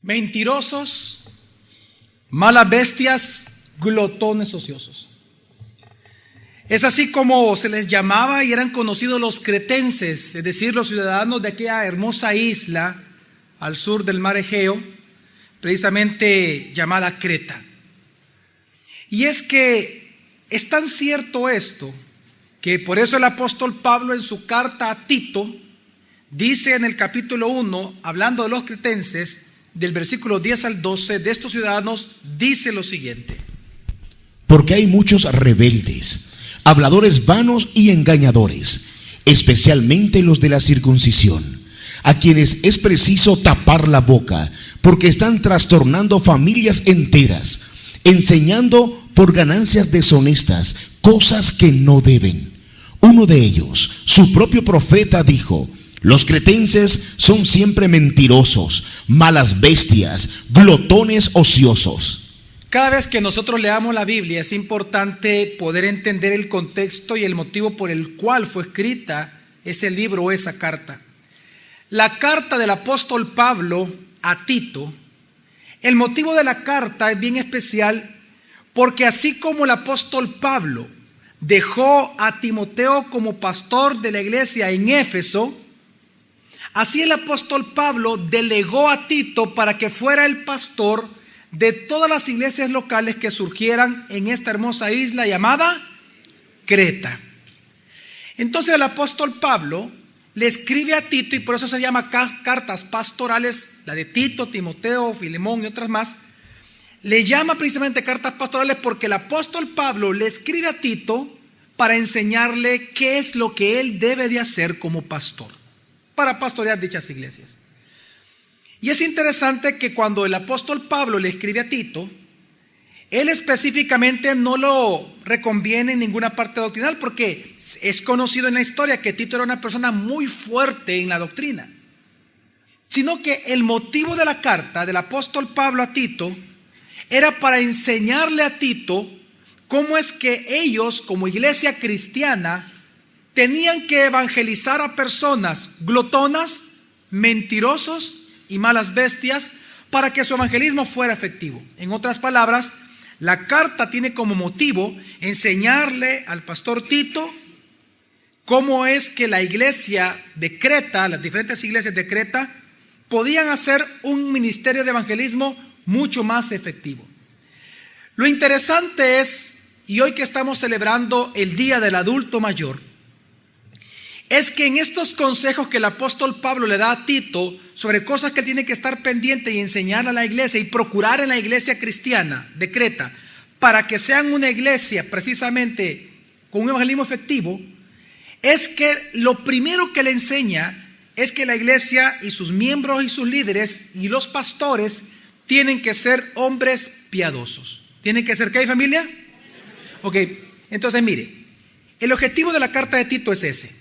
mentirosos, malas bestias, glotones ociosos. Es así como se les llamaba y eran conocidos los cretenses, es decir, los ciudadanos de aquella hermosa isla al sur del mar Egeo, precisamente llamada Creta. Y es que es tan cierto esto, que por eso el apóstol Pablo en su carta a Tito dice en el capítulo 1, hablando de los cretenses, del versículo 10 al 12, de estos ciudadanos, dice lo siguiente: porque hay muchos rebeldes, habladores vanos y engañadores, especialmente los de la circuncisión, a quienes es preciso tapar la boca, porque están trastornando familias enteras, enseñando por ganancias deshonestas cosas que no deben. Uno de ellos, su propio profeta, dijo: los cretenses son siempre mentirosos, malas bestias, glotones ociosos. Cada vez que nosotros leamos la Biblia es importante poder entender el contexto y el motivo por el cual fue escrita ese libro o esa carta. La carta del apóstol Pablo a Tito, el motivo de la carta es bien especial porque así como el apóstol Pablo dejó a Timoteo como pastor de la iglesia en Éfeso, así el apóstol Pablo delegó a Tito para que fuera el pastor de todas las iglesias locales que surgieran en esta hermosa isla llamada Creta. Entonces el apóstol Pablo le escribe a Tito, y por eso se llama cartas pastorales, la de Tito, Timoteo, Filemón y otras más. Le llama precisamente cartas pastorales porque el apóstol Pablo le escribe a Tito para enseñarle qué es lo que él debe de hacer como pastor, para pastorear dichas iglesias. Y es interesante que cuando el apóstol Pablo le escribe a Tito, él específicamente no lo reconviene en ninguna parte doctrinal, porque es conocido en la historia que Tito era una persona muy fuerte en la doctrina, sino que el motivo de la carta del apóstol Pablo a Tito era para enseñarle a Tito cómo es que ellos como iglesia cristiana tenían que evangelizar a personas glotonas, mentirosos y malas bestias para que su evangelismo fuera efectivo. En otras palabras, la carta tiene como motivo enseñarle al pastor Tito cómo es que la iglesia de Creta, las diferentes iglesias de Creta, podían hacer un ministerio de evangelismo mucho más efectivo. Lo interesante es, y hoy que estamos celebrando el Día del Adulto Mayor, es que en estos consejos que el apóstol Pablo le da a Tito sobre cosas que él tiene que estar pendiente y enseñar a la iglesia y procurar en la iglesia cristiana de Creta para que sean una iglesia precisamente con un evangelismo efectivo, es que lo primero que le enseña es que la iglesia y sus miembros y sus líderes y los pastores tienen que ser hombres piadosos. ¿Tienen que ser qué, familia? Ok, entonces mire, el objetivo de la carta de Tito es ese.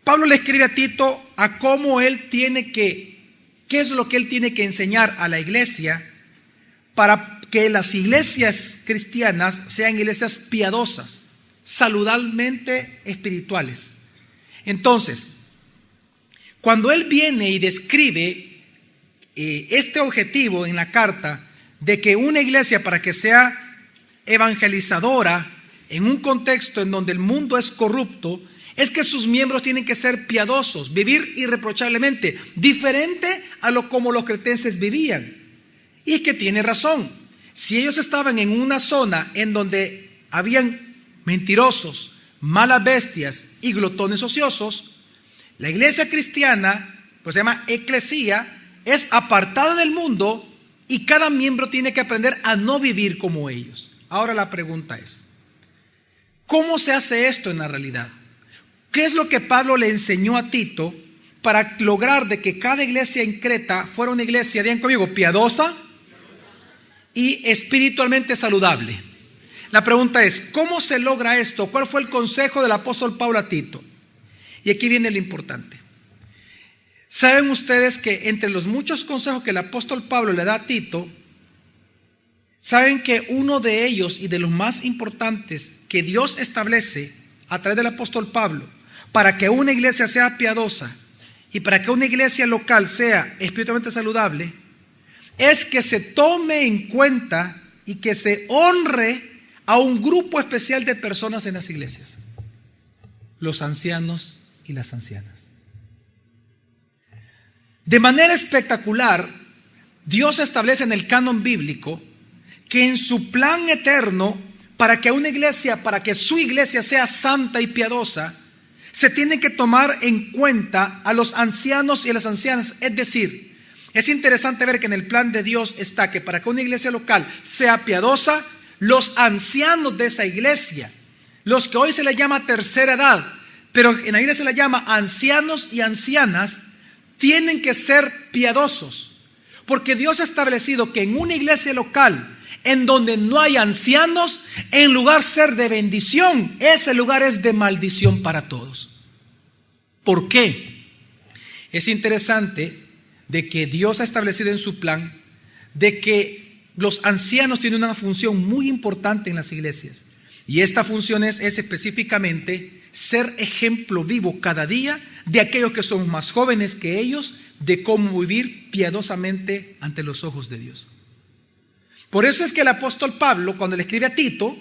Pablo le escribe a Tito a cómo él tiene que, qué es lo que él tiene que enseñar a la iglesia para que las iglesias cristianas sean iglesias piadosas, saludablemente espirituales. Entonces, cuando él viene y describe este objetivo en la carta de que una iglesia para que sea evangelizadora en un contexto en donde el mundo es corrupto, es que sus miembros tienen que ser piadosos, vivir irreprochablemente, diferente a lo como los cretenses vivían. Y es que tiene razón. Si ellos estaban en una zona en donde habían mentirosos, malas bestias y glotones ociosos, la iglesia cristiana, pues se llama eclesía, es apartada del mundo y cada miembro tiene que aprender a no vivir como ellos. Ahora la pregunta es, ¿cómo se hace esto en la realidad? ¿Qué es lo que Pablo le enseñó a Tito para lograr de que cada iglesia en Creta fuera una iglesia, digan conmigo, piadosa y espiritualmente saludable? La pregunta es, ¿cómo se logra esto? ¿Cuál fue el consejo del apóstol Pablo a Tito? Y aquí viene lo importante. ¿Saben ustedes que entre los muchos consejos que el apóstol Pablo le da a Tito, saben que uno de ellos y de los más importantes que Dios establece a través del apóstol Pablo para que una iglesia sea piadosa y para que una iglesia local sea espiritualmente saludable, es que se tome en cuenta y que se honre a un grupo especial de personas en las iglesias: los ancianos y las ancianas. De manera espectacular, Dios establece en el canon bíblico que en su plan eterno, para que su iglesia sea santa y piadosa, se tiene que tomar en cuenta a los ancianos y a las ancianas. Es decir, es interesante ver que en el plan de Dios está que para que una iglesia local sea piadosa, los ancianos de esa iglesia, los que hoy se les llama tercera edad, pero en la Biblia se les llama ancianos y ancianas, tienen que ser piadosos. Porque Dios ha establecido que en una iglesia local en donde no hay ancianos, en lugar de ser de bendición, ese lugar es de maldición para todos. ¿Por qué? Es interesante de que Dios ha establecido en su plan de que los ancianos tienen una función muy importante en las iglesias. Y esta función es específicamente ser ejemplo vivo cada día de aquellos que son más jóvenes que ellos, de cómo vivir piadosamente ante los ojos de Dios. Por eso es que el apóstol Pablo, cuando le escribe a Tito,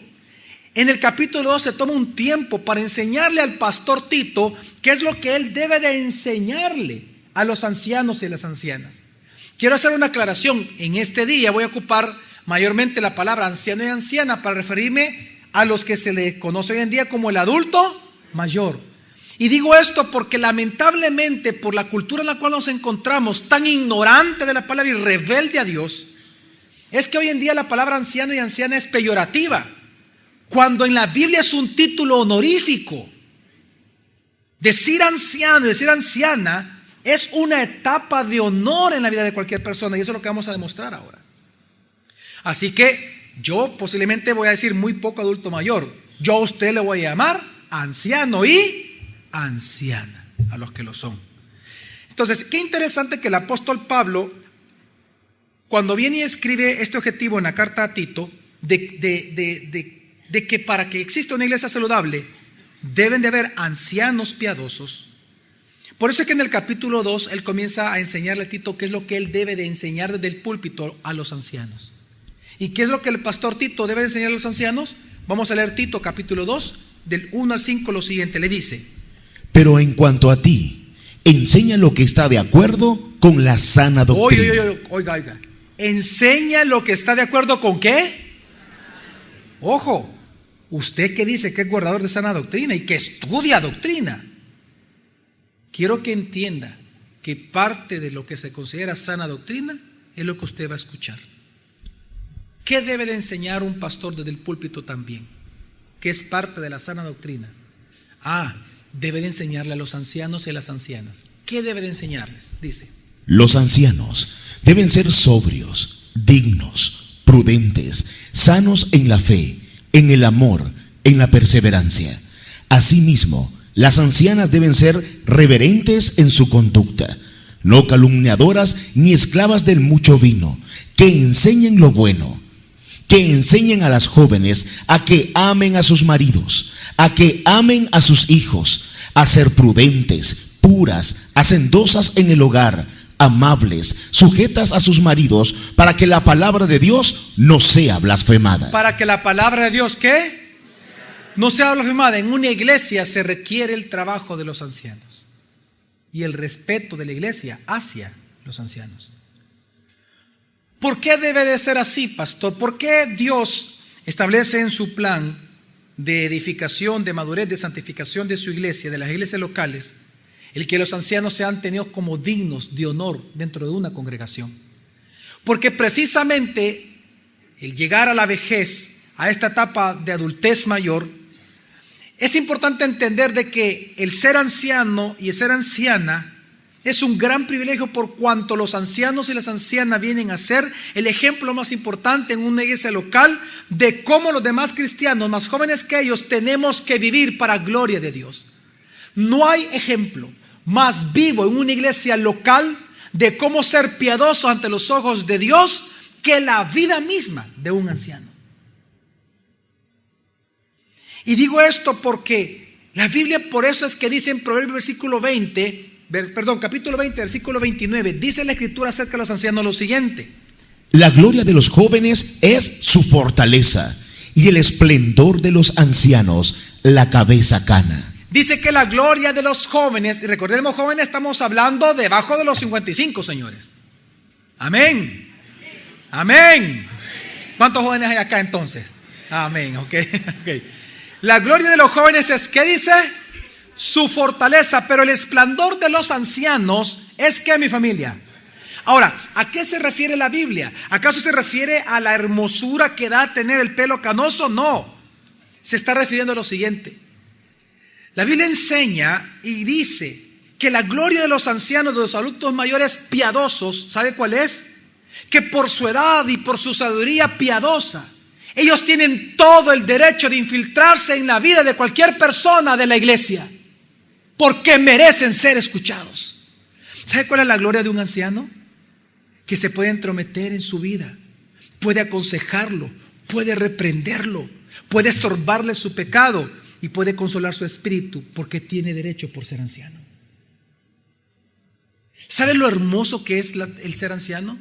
en el capítulo 2 se toma un tiempo para enseñarle al pastor Tito qué es lo que él debe de enseñarle a los ancianos y las ancianas. Quiero hacer una aclaración. En este día voy a ocupar mayormente la palabra anciano y anciana para referirme a los que se le conoce hoy en día como el adulto mayor. Y digo esto porque lamentablemente por la cultura en la cual nos encontramos, tan ignorante de la palabra y rebelde a Dios, es que hoy en día la palabra anciano y anciana es peyorativa, cuando en la Biblia es un título honorífico. Decir anciano y decir anciana es una etapa de honor en la vida de cualquier persona, y eso es lo que vamos a demostrar ahora. Así que yo posiblemente voy a decir muy poco adulto mayor. Yo a usted le voy a llamar anciano y anciana, a los que lo son. Entonces, qué interesante que el apóstol Pablo, cuando viene y escribe este objetivo en la carta a Tito, de que para que exista una iglesia saludable, deben de haber ancianos piadosos. Por eso es que en el capítulo 2, él comienza a enseñarle a Tito qué es lo que él debe de enseñar desde el púlpito a los ancianos. ¿Y qué es lo que el pastor Tito debe de enseñar a los ancianos? Vamos a leer Tito capítulo 2, del 1 al 5, lo siguiente, le dice: pero en cuanto a ti, enseña lo que está de acuerdo con la sana doctrina. Oiga. Enseña lo que está de acuerdo con ¿qué? Ojo, usted que dice que es guardador de sana doctrina y que estudia doctrina, quiero que entienda que parte de lo que se considera sana doctrina es lo que usted va a escuchar. ¿Qué debe de enseñar un pastor desde el púlpito también? ¿Qué es parte de la sana doctrina? Debe de enseñarle a los ancianos y a las ancianas. ¿Qué debe de enseñarles? Dice: los ancianos deben ser sobrios, dignos, prudentes, sanos en la fe, en el amor, en la perseverancia. Asimismo, las ancianas deben ser reverentes en su conducta, no calumniadoras ni esclavas del mucho vino, que enseñen lo bueno, que enseñen a las jóvenes a que amen a sus maridos, a que amen a sus hijos, a ser prudentes, puras, hacendosas en el hogar, amables, sujetas a sus maridos, para que la palabra de Dios no sea blasfemada. Para que la palabra de Dios, ¿qué? No sea blasfemada. En una iglesia se requiere el trabajo de los ancianos y el respeto de la iglesia hacia los ancianos. ¿Por qué debe de ser así, pastor? ¿Por qué Dios establece en su plan de edificación, de madurez, de santificación de su iglesia, de las iglesias locales, el que los ancianos sean tenidos como dignos de honor dentro de una congregación? Porque precisamente el llegar a la vejez, a esta etapa de adultez mayor, es importante entender de que el ser anciano y el ser anciana es un gran privilegio, por cuanto los ancianos y las ancianas vienen a ser el ejemplo más importante en una iglesia local de cómo los demás cristianos más jóvenes que ellos tenemos que vivir para gloria de Dios. No hay ejemplo más vivo en una iglesia local de cómo ser piadoso ante los ojos de Dios que la vida misma de un anciano. Y digo esto porque la Biblia, por eso es que dice en Proverbios capítulo 20, versículo 29, dice la escritura acerca de los ancianos lo siguiente: La gloria de los jóvenes es su fortaleza, y el esplendor de los ancianos la cabeza cana. Dice que la gloria de los jóvenes, y recordemos jóvenes, estamos hablando debajo de los 55, señores. Amén. Amén. ¿Cuántos jóvenes hay acá entonces? Amén, ok. La gloria de los jóvenes es, ¿qué dice? Su fortaleza, pero el esplendor de los ancianos es, ¿qué, mi familia? Ahora, ¿a qué se refiere la Biblia? ¿Acaso se refiere a la hermosura que da tener el pelo canoso? No, se está refiriendo a lo siguiente. La Biblia enseña y dice que la gloria de los ancianos, de los adultos mayores piadosos, ¿sabe cuál es? Que por su edad y por su sabiduría piadosa, ellos tienen todo el derecho de infiltrarse en la vida de cualquier persona de la iglesia, porque merecen ser escuchados. ¿Sabe cuál es la gloria de un anciano? Que se puede entrometer en su vida, puede aconsejarlo, puede reprenderlo, puede estorbarle su pecado y puede consolar su espíritu, porque tiene derecho por ser anciano. ¿Sabe lo hermoso que es el ser anciano?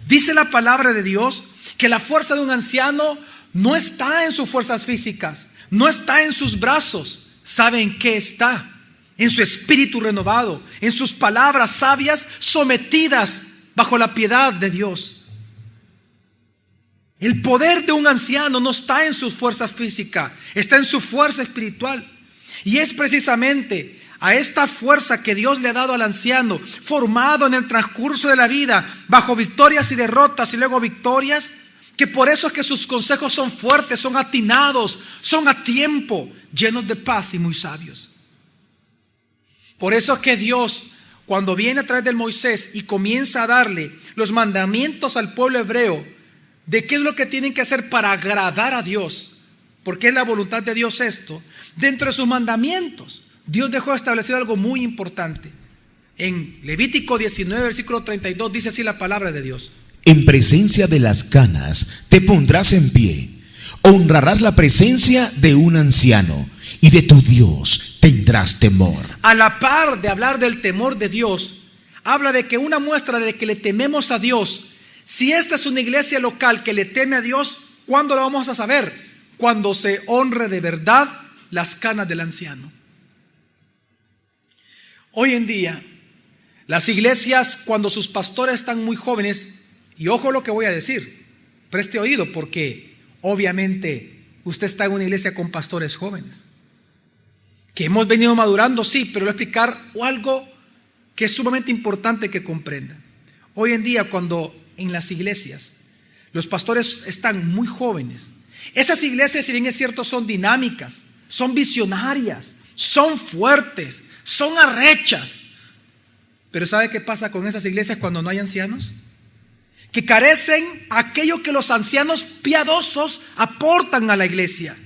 Dice la palabra de Dios que la fuerza de un anciano no está en sus fuerzas físicas, no está en sus brazos. ¿Sabe en qué está? En su espíritu renovado, en sus palabras sabias sometidas bajo la piedad de Dios. El poder de un anciano no está en su fuerza física, está en su fuerza espiritual. Y es precisamente a esta fuerza que Dios le ha dado al anciano, formado en el transcurso de la vida, bajo victorias y derrotas y luego victorias, que por eso es que sus consejos son fuertes, son atinados, son a tiempo, llenos de paz y muy sabios. Por eso es que Dios, cuando viene a través de Moisés y comienza a darle los mandamientos al pueblo hebreo de qué es lo que tienen que hacer para agradar a Dios, porque es la voluntad de Dios esto, dentro de sus mandamientos, Dios dejó establecido algo muy importante. En Levítico 19, versículo 32, dice así la palabra de Dios: en presencia de las canas te pondrás en pie, honrarás la presencia de un anciano, y de tu Dios tendrás temor. A la par de hablar del temor de Dios, habla de que una muestra de que le tememos a Dios, si esta es una iglesia local que le teme a Dios, ¿cuándo lo vamos a saber? Cuando se honre de verdad las canas del anciano. Hoy en día, las iglesias, cuando sus pastores están muy jóvenes, y ojo lo que voy a decir, preste oído, porque obviamente usted está en una iglesia con pastores jóvenes, que hemos venido madurando, sí, pero voy a explicar algo que es sumamente importante que comprendan. Hoy en día, cuando en las iglesias los pastores están muy jóvenes, esas iglesias, si bien es cierto, son dinámicas, son visionarias, son fuertes, son arrechas, pero ¿sabe qué pasa con esas iglesias cuando no hay ancianos? Que carecen aquello que los ancianos piadosos aportan a la iglesia: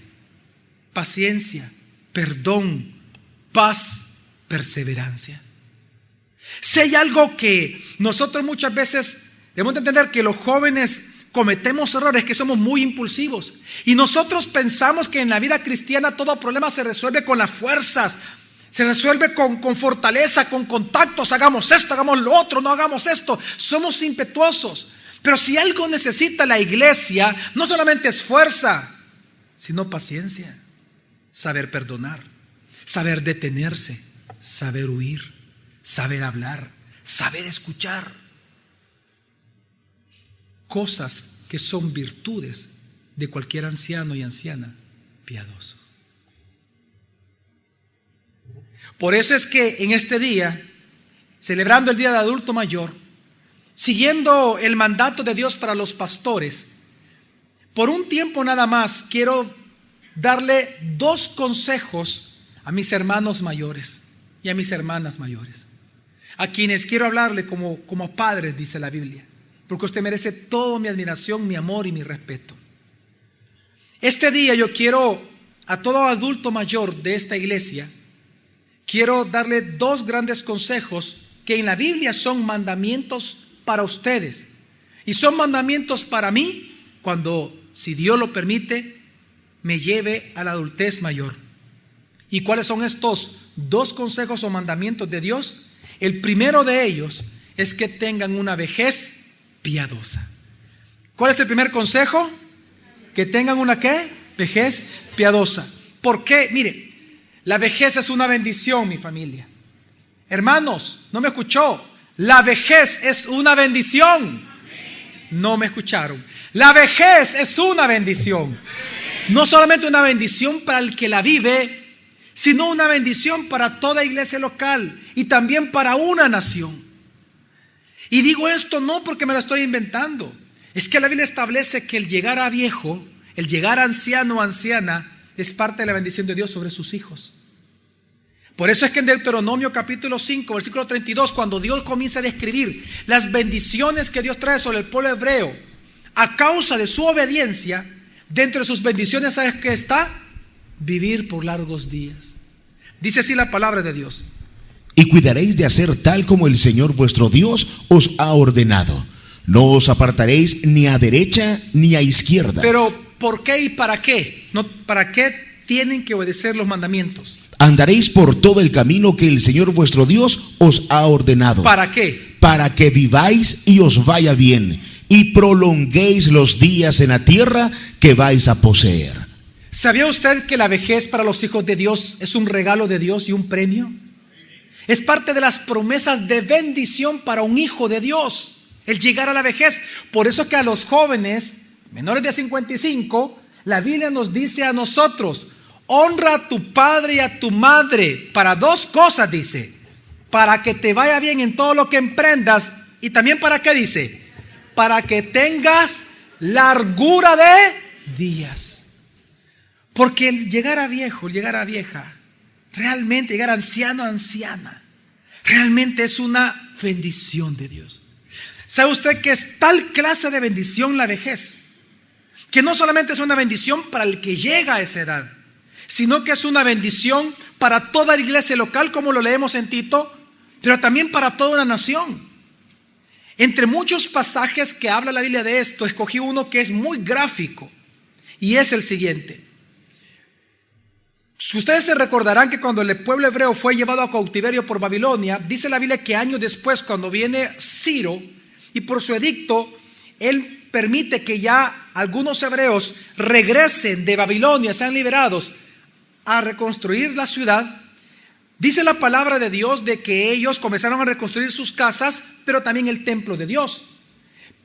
paciencia, perdón, paz, perseverancia. Si hay algo que nosotros muchas veces debemos de entender, que los jóvenes cometemos errores, que somos muy impulsivos, y nosotros pensamos que en la vida cristiana todo problema se resuelve con las fuerzas, se resuelve con fortaleza, con contactos. Hagamos esto, hagamos lo otro, no hagamos esto. Somos impetuosos. Pero si algo necesita la iglesia, no solamente es fuerza, sino paciencia, saber perdonar, saber detenerse, saber huir, saber hablar, saber escuchar. Cosas que son virtudes de cualquier anciano y anciana piadoso. Por eso es que en este día, celebrando el Día del Adulto Mayor, siguiendo el mandato de Dios para los pastores, por un tiempo nada más quiero darle 2 consejos a mis hermanos mayores y a mis hermanas mayores, a quienes quiero hablarle como padres, dice la Biblia, porque usted merece toda mi admiración, mi amor y mi respeto. Este día yo quiero, a todo adulto mayor de esta iglesia, quiero darle 2 grandes consejos que en la Biblia son mandamientos para ustedes, y son mandamientos para mí cuando, si Dios lo permite, me lleve a la adultez mayor. ¿Y cuáles son estos 2 consejos o mandamientos de Dios? El primero de ellos es que tengan una vejez piadosa. ¿Cuál es el primer consejo? Que tengan una ¿qué? Vejez piadosa. ¿Por qué? Mire, la vejez es una bendición, mi familia. Hermanos, ¿no me escuchó? La vejez es una bendición. No me escucharon. La vejez es una bendición. No solamente una bendición para el que la vive, sino una bendición para toda iglesia local y también para una nación. Y digo esto no porque me lo estoy inventando. Es que la Biblia establece que el llegar a viejo, el llegar a anciano o anciana, es parte de la bendición de Dios sobre sus hijos. Por eso es que en Deuteronomio capítulo 5, versículo 32, cuando Dios comienza a describir las bendiciones que Dios trae sobre el pueblo hebreo, a causa de su obediencia, dentro de sus bendiciones, ¿sabes qué está? Vivir por largos días. Dice así la palabra de Dios. Y cuidaréis de hacer tal como el Señor vuestro Dios os ha ordenado. No os apartaréis ni a derecha ni a izquierda. Pero ¿por qué y para qué? No, ¿para qué tienen que obedecer los mandamientos? Andaréis por todo el camino que el Señor vuestro Dios os ha ordenado. ¿Para qué? Para que viváis y os vaya bien, y prolonguéis los días en la tierra que vais a poseer. ¿Sabía usted que la vejez para los hijos de Dios es un regalo de Dios y un premio? Es parte de las promesas de bendición para un hijo de Dios, el llegar a la vejez. Por eso que a los jóvenes menores de 55, la Biblia nos dice a nosotros: honra a tu padre y a tu madre para dos cosas, dice: para que te vaya bien en todo lo que emprendas, y también para qué, dice, para que tengas largura de días. Porque el llegar a viejo, el llegar a vieja, realmente llegar a anciano, anciana, realmente es una bendición de Dios. ¿Sabe usted que es tal clase de bendición la vejez? Que no solamente es una bendición para el que llega a esa edad, sino que es una bendición para toda la iglesia local, como lo leemos en Tito, pero también para toda una nación. Entre muchos pasajes que habla la Biblia de esto, escogí uno que es muy gráfico, y es el siguiente. Ustedes se recordarán que cuando el pueblo hebreo fue llevado a cautiverio por Babilonia, dice la Biblia que años después, cuando viene Ciro, y por su edicto, él permite que ya algunos hebreos regresen de Babilonia, sean liberados, a reconstruir la ciudad. Dice la palabra de Dios de que ellos comenzaron a reconstruir sus casas, pero también el templo de Dios.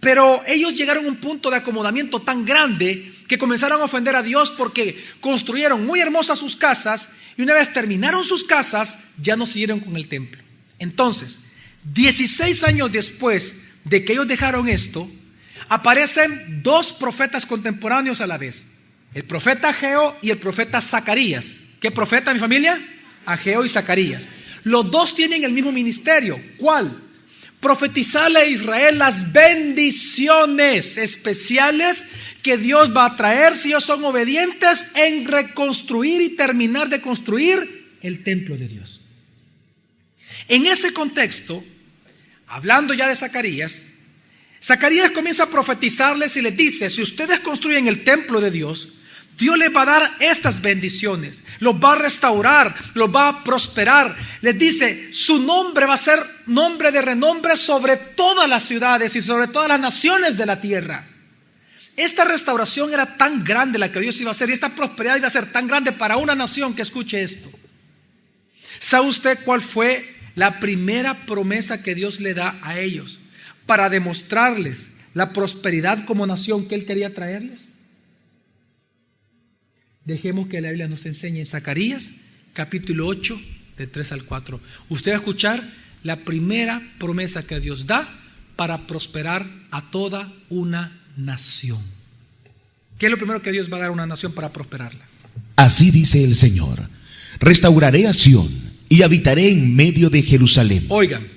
Pero ellos llegaron a un punto de acomodamiento tan grande que comenzaron a ofender a Dios, porque construyeron muy hermosas sus casas, y una vez terminaron sus casas, ya no siguieron con el templo. Entonces, 16 años después de que ellos dejaron esto, aparecen dos profetas contemporáneos a la vez: el profeta Ageo y el profeta Zacarías. ¿Qué profeta, mi familia? Ageo y Zacarías. Los dos tienen el mismo ministerio. ¿Cuál? Profetizarle a Israel las bendiciones especiales que Dios va a traer si ellos son obedientes en reconstruir y terminar de construir el templo de Dios. En ese contexto, hablando ya de Zacarías, Zacarías comienza a profetizarles y les dice: si ustedes construyen el templo de Dios, Dios les va a dar estas bendiciones, los va a restaurar, los va a prosperar. Les dice: su nombre va a ser nombre de renombre sobre todas las ciudades y sobre todas las naciones de la tierra. Esta restauración era tan grande la que Dios iba a hacer, y esta prosperidad iba a ser tan grande para una nación, que escuche esto. ¿Sabe usted cuál fue la primera promesa que Dios le da a ellos para demostrarles la prosperidad como nación que Él quería traerles? Dejemos que la Biblia nos enseñe en Zacarías capítulo 8 del 3 al 4. Usted va a escuchar la primera promesa que Dios da para prosperar a toda una nación. ¿Qué es lo primero que Dios va a dar a una nación para prosperarla? Así dice el Señor: restauraré a Sión y habitaré en medio de Jerusalén. Oigan,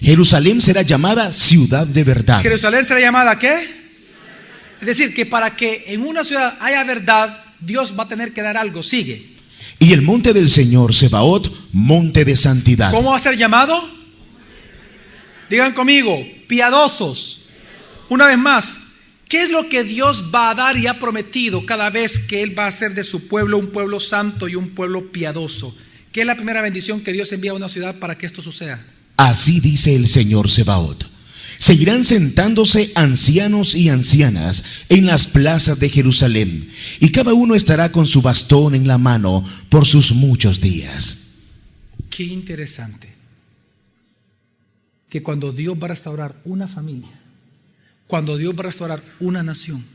Jerusalén será llamada ciudad de verdad. ¿Jerusalén será llamada qué? Es decir, que para que en una ciudad haya verdad, Dios va a tener que dar algo. Sigue. Y el monte del Señor, Sebaot, monte de santidad. ¿Cómo va a ser llamado? Digan conmigo: piadosos. Una vez más, ¿qué es lo que Dios va a dar y ha prometido cada vez que Él va a hacer de su pueblo un pueblo santo y un pueblo piadoso? ¿Qué es la primera bendición que Dios envía a una ciudad para que esto suceda? Así dice el Señor Sebaot: Seguirán sentándose ancianos y ancianas en las plazas de Jerusalén, y cada uno estará con su bastón en la mano por sus muchos días. Qué interesante que cuando Dios va a restaurar una familia, cuando Dios va a restaurar una nación,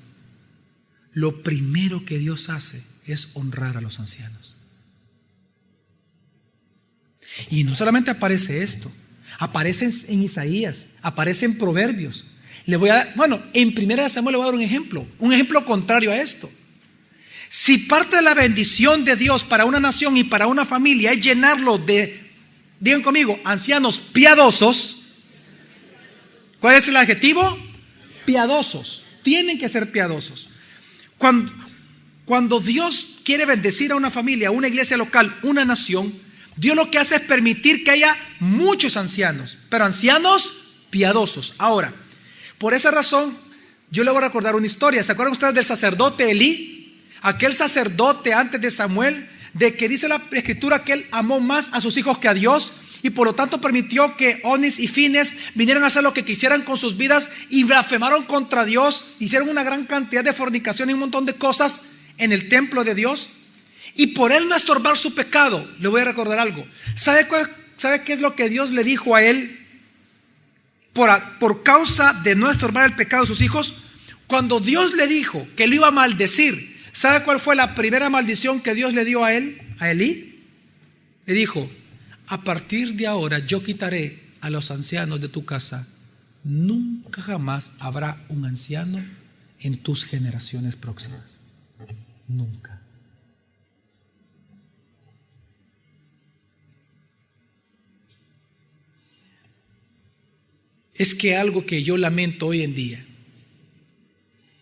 lo primero que Dios hace es honrar a los ancianos. Y no solamente aparece esto, aparece en Isaías, aparece en Proverbios. Le voy a dar, en 1 Samuel le voy a dar un ejemplo contrario a esto. Si parte de la bendición de Dios para una nación y para una familia es llenarlo de, digan conmigo, ancianos piadosos. ¿Cuál es el adjetivo? Piadosos. Tienen que ser piadosos. Cuando Dios quiere bendecir a una familia, a una iglesia local, una nación, Dios lo que hace es permitir que haya muchos ancianos, pero ancianos piadosos. Ahora, por esa razón, yo le voy a recordar una historia. ¿Se acuerdan ustedes del sacerdote Elí? Aquel sacerdote antes de Samuel, de que dice la escritura que él amó más a sus hijos que a Dios, y por lo tanto permitió que Onis y Fines vinieran a hacer lo que quisieran con sus vidas y blasfemaron contra Dios, hicieron una gran cantidad de fornicación y un montón de cosas en el templo de Dios. Y por él no estorbar su pecado, le voy a recordar algo. ¿Sabe qué es lo que Dios le dijo a él por causa de no estorbar el pecado de sus hijos? Cuando Dios le dijo que lo iba a maldecir, ¿sabe cuál fue la primera maldición que Dios le dio a él, a Elí? Le dijo: a partir de ahora yo quitaré a los ancianos de tu casa. Nunca jamás habrá un anciano en tus generaciones próximas. Nunca. Es que algo que yo lamento hoy en día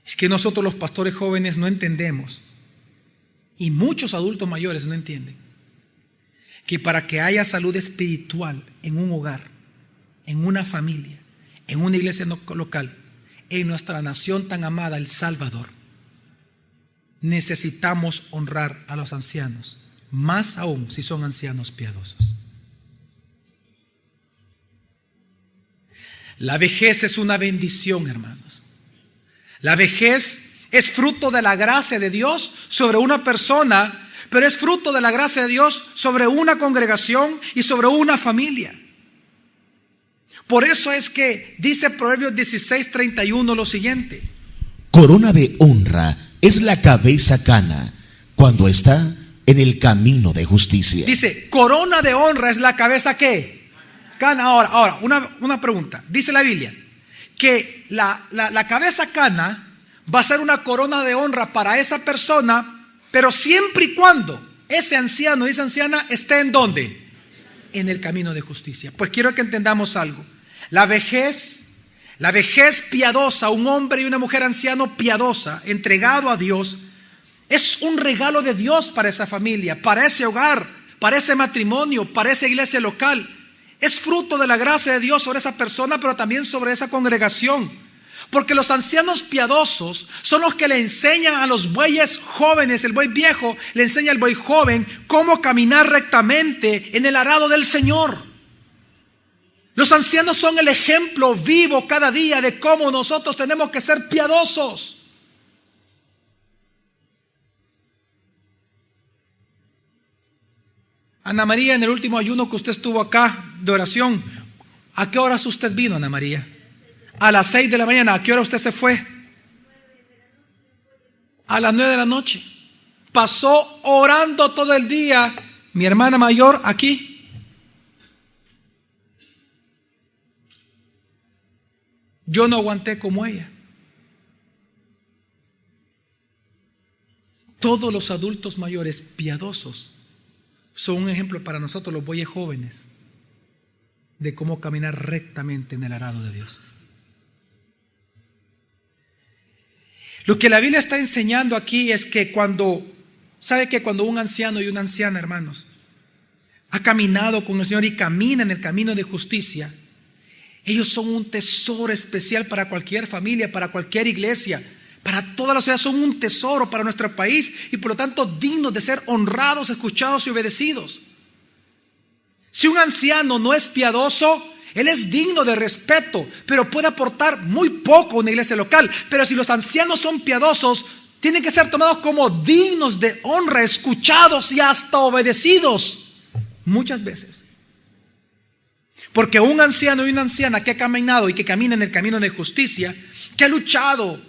es que nosotros los pastores jóvenes no entendemos, y muchos adultos mayores no entienden, que para que haya salud espiritual en un hogar, en una familia, en una iglesia local, en nuestra nación tan amada, El Salvador, necesitamos honrar a los ancianos, más aún si son ancianos piadosos. La vejez es una bendición, hermanos. La vejez es fruto de la gracia de Dios sobre una persona, pero es fruto de la gracia de Dios sobre una congregación y sobre una familia. Por eso es que dice Proverbios 16:31 lo siguiente: corona de honra es la cabeza cana cuando está en el camino de justicia. Dice, corona de honra es la cabeza ¿qué? Cana. Ahora, una pregunta. Dice la Biblia que la cabeza cana va a ser una corona de honra para esa persona, pero siempre y cuando ese anciano, esa anciana esté ¿en dónde? En el camino de justicia. Pues quiero que entendamos algo. La vejez piadosa, un hombre y una mujer anciano piadosa, entregado a Dios, es un regalo de Dios para esa familia, para ese hogar, para ese matrimonio, para esa iglesia local. Es fruto de la gracia de Dios sobre esa persona, pero también sobre esa congregación. Porque los ancianos piadosos son los que le enseñan a los bueyes jóvenes, el buey viejo le enseña al buey joven cómo caminar rectamente en el arado del Señor. Los ancianos son el ejemplo vivo cada día de cómo nosotros tenemos que ser piadosos. Ana María, en el último ayuno que usted estuvo acá de oración, ¿a qué horas usted vino, Ana María? A las 6 de la mañana. ¿A qué hora usted se fue? A las 9 de la noche. Pasó orando todo el día. Mi hermana mayor aquí. Yo no aguanté como ella. Todos los adultos mayores piadosos son un ejemplo para nosotros los bueyes jóvenes de cómo caminar rectamente en el arado de Dios. Lo que la Biblia está enseñando aquí es que cuando un anciano y una anciana, hermanos, ha caminado con el Señor y camina en el camino de justicia, ellos son un tesoro especial para cualquier familia, para cualquier iglesia, para toda la sociedad. Son un tesoro para nuestro país y por lo tanto dignos de ser honrados, escuchados y obedecidos. Si un anciano no es piadoso, él es digno de respeto, pero puede aportar muy poco a una iglesia local. Pero si los ancianos son piadosos, tienen que ser tomados como dignos de honra, escuchados y hasta obedecidos muchas veces. Porque un anciano y una anciana que ha caminado y que camina en el camino de justicia, que ha luchado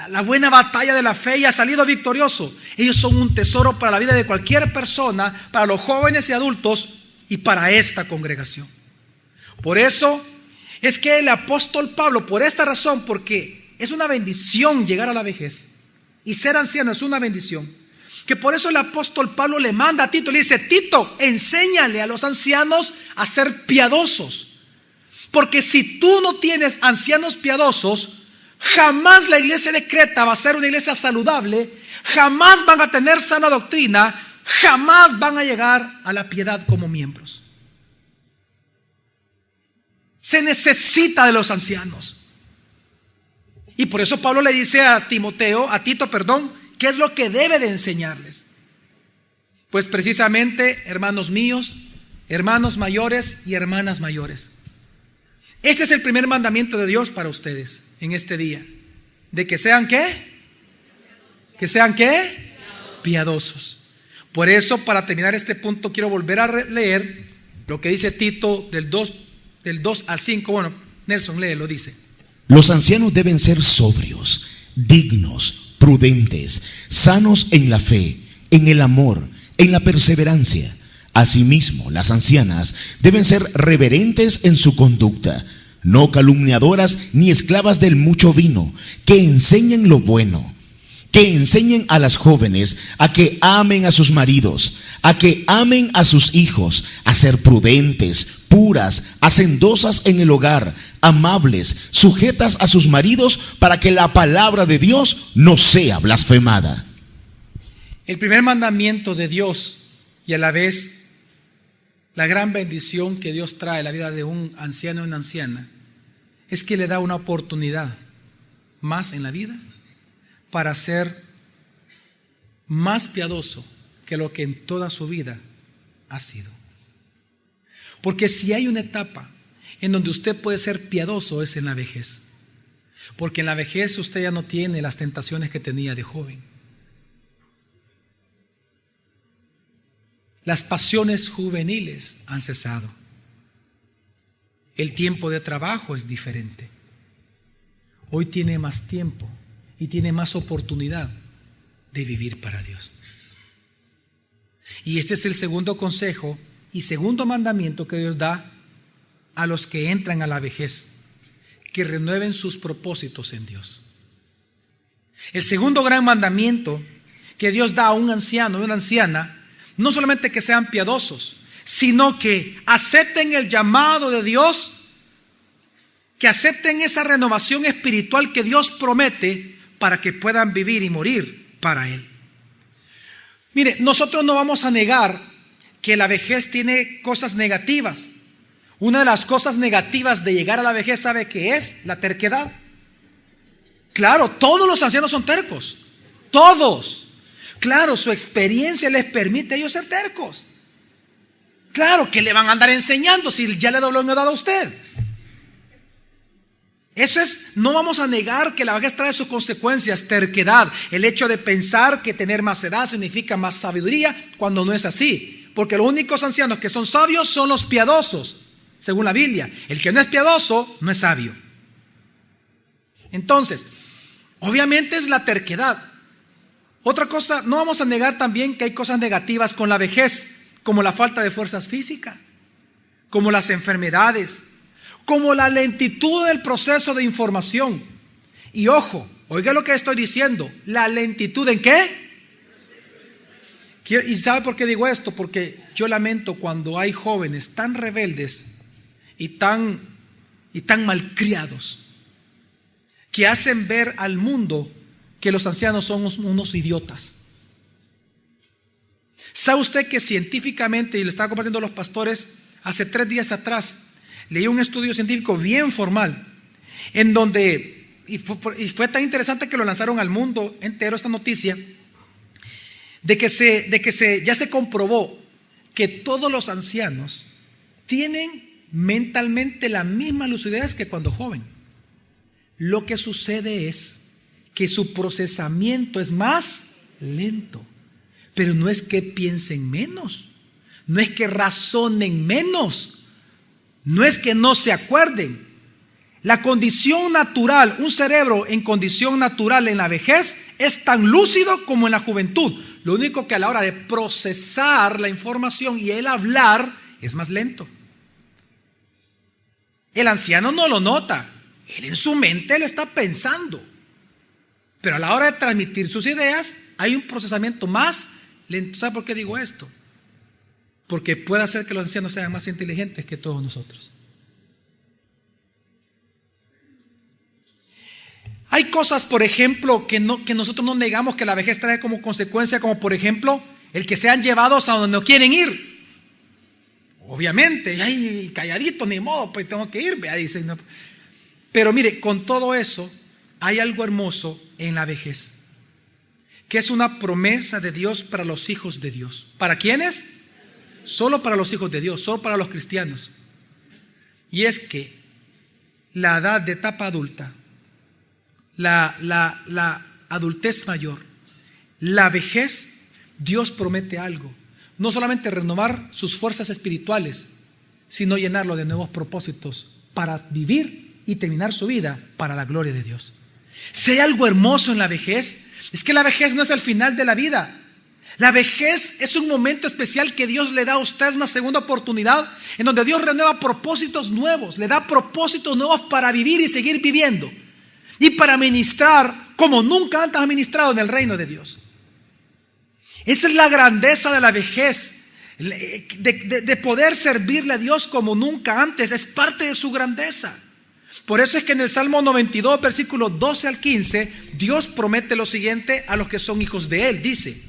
la buena batalla de la fe y ha salido victorioso, ellos son un tesoro para la vida de cualquier persona, para los jóvenes y adultos y para esta congregación. Por eso es que el apóstol Pablo, por esta razón, porque es una bendición llegar a la vejez y ser anciano es una bendición, que por eso el apóstol Pablo le manda a Tito, le dice: Tito, enséñale a los ancianos a ser piadosos, porque si tú no tienes ancianos piadosos, jamás la iglesia de Creta va a ser una iglesia saludable, jamás van a tener sana doctrina, jamás van a llegar a la piedad como miembros. Se necesita de los ancianos. Y por eso Pablo le dice a Tito, ¿qué es lo que debe de enseñarles? Pues precisamente, hermanos míos, hermanos mayores y hermanas mayores, este es el primer mandamiento de Dios para ustedes en este día. De que sean ¿qué? Que sean ¿qué? Piadosos. Por eso, para terminar este punto, quiero volver a leer lo que dice Tito del 2 al 5. Bueno, Nelson, léelo, dice: Los ancianos deben ser sobrios, dignos, prudentes, sanos en la fe, en el amor, en la perseverancia. Asimismo, las ancianas deben ser reverentes en su conducta, no calumniadoras ni esclavas del mucho vino, que enseñen lo bueno, que enseñen a las jóvenes a que amen a sus maridos, a que amen a sus hijos, a ser prudentes, puras, hacendosas en el hogar, amables, sujetas a sus maridos, para que la palabra de Dios no sea blasfemada. El primer mandamiento de Dios, y a la vez la gran bendición que Dios trae a la vida de un anciano o una anciana, es que le da una oportunidad más en la vida para ser más piadoso que lo que en toda su vida ha sido. Porque si hay una etapa en donde usted puede ser piadoso, es en la vejez. Porque en la vejez usted ya no tiene las tentaciones que tenía de joven. Las pasiones juveniles han cesado. El tiempo de trabajo es diferente. Hoy tiene más tiempo y tiene más oportunidad de vivir para Dios. Y este es el segundo consejo y segundo mandamiento que Dios da a los que entran a la vejez: que renueven sus propósitos en Dios. El segundo gran mandamiento que Dios da a un anciano y una anciana, no solamente que sean piadosos, sino que acepten el llamado de Dios, que acepten esa renovación espiritual que Dios promete para que puedan vivir y morir para Él. Mire, nosotros no vamos a negar que la vejez tiene cosas negativas. Una de las cosas negativas de llegar a la vejez, ¿sabe qué es? La terquedad. Claro, todos los ancianos son tercos, todos. Claro, su experiencia les permite a ellos ser tercos. Claro, que le van a andar enseñando si ya le dobló una edad a usted. Eso es, no vamos a negar que la vejez trae sus consecuencias, terquedad, el hecho de pensar que tener más edad significa más sabiduría, cuando no es así. Porque los únicos ancianos que son sabios son los piadosos, según la Biblia. El que no es piadoso no es sabio. Entonces, obviamente es la terquedad. Otra cosa, no vamos a negar también que hay cosas negativas con la vejez, como la falta de fuerzas físicas, como las enfermedades, como la lentitud del proceso de información. Y ojo, oiga lo que estoy diciendo, la lentitud ¿en qué? ¿Y sabe por qué digo esto? Porque yo lamento cuando hay jóvenes tan rebeldes y tan malcriados, que hacen ver al mundo que los ancianos son unos idiotas. ¿Sabe usted que científicamente, y lo estaba compartiendo a los pastores hace 3 días atrás, leí un estudio científico bien formal, en donde, y fue tan interesante que lo lanzaron al mundo entero esta noticia, de que ya se comprobó que todos los ancianos tienen mentalmente la misma lucidez que cuando joven. Lo que sucede es que su procesamiento es más lento. Pero no es que piensen menos, no es que razonen menos, no es que no se acuerden. La condición natural, un cerebro en condición natural en la vejez es tan lúcido como en la juventud. Lo único que a la hora de procesar la información y el hablar es más lento. El anciano no lo nota, él en su mente le está pensando, pero a la hora de transmitir sus ideas hay un procesamiento más lento. ¿Sabe por qué digo esto? Porque puede hacer que los ancianos sean más inteligentes que todos nosotros. Hay cosas, por ejemplo, que nosotros no negamos que la vejez trae como consecuencia, como por ejemplo, el que sean llevados a donde no quieren ir. Obviamente, ay, calladito, ni modo, pues tengo que ir, vea, dicen. No. Pero mire, con todo eso, hay algo hermoso en la vejez, que es una promesa de Dios para los hijos de Dios. ¿Para quiénes? Solo para los hijos de Dios, solo para los cristianos. Y es que la edad de etapa adulta, la adultez mayor, la vejez, Dios promete algo. No solamente renovar sus fuerzas espirituales, sino llenarlo de nuevos propósitos para vivir y terminar su vida para la gloria de Dios. Si hay algo hermoso en la vejez, es que la vejez no es el final de la vida. La vejez es un momento especial que Dios le da a usted, una segunda oportunidad en donde Dios renueva propósitos nuevos, le da propósitos nuevos para vivir y seguir viviendo y para ministrar como nunca antes ha ministrado en el reino de Dios. Esa es la grandeza de la vejez, de poder servirle a Dios como nunca antes, es parte de su grandeza. Por eso es que en el Salmo 92, versículos 12 al 15, Dios promete lo siguiente a los que son hijos de Él, dice: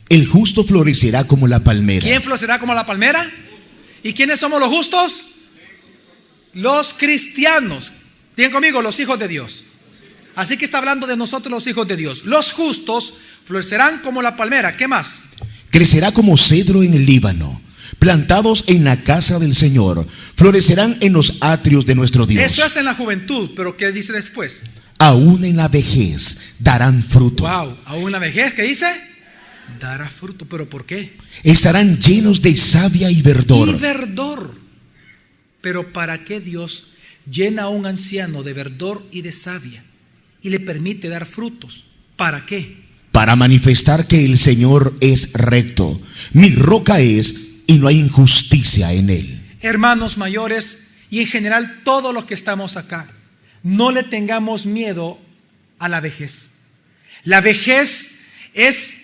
el justo florecerá como la palmera. ¿Quién florecerá como la palmera? ¿Y quiénes somos los justos? Los cristianos. Digan conmigo, los hijos de Dios. Así que está hablando de nosotros los hijos de Dios. Los justos florecerán como la palmera. ¿Qué más? Crecerá como cedro en el Líbano, plantados en la casa del Señor, florecerán en los atrios de nuestro Dios. Eso es en la juventud, pero ¿qué dice después? Aún en la vejez darán fruto. Wow, aún en la vejez, ¿qué dice? Dará fruto, ¿pero por qué? Estarán llenos de savia y verdor. Y verdor. Pero ¿para qué Dios llena a un anciano de verdor y de savia y le permite dar frutos? ¿Para qué? Para manifestar que el Señor es recto, mi roca es y no hay injusticia en él. Hermanos mayores y en general todos los que estamos acá, no le tengamos miedo a la vejez. La vejez es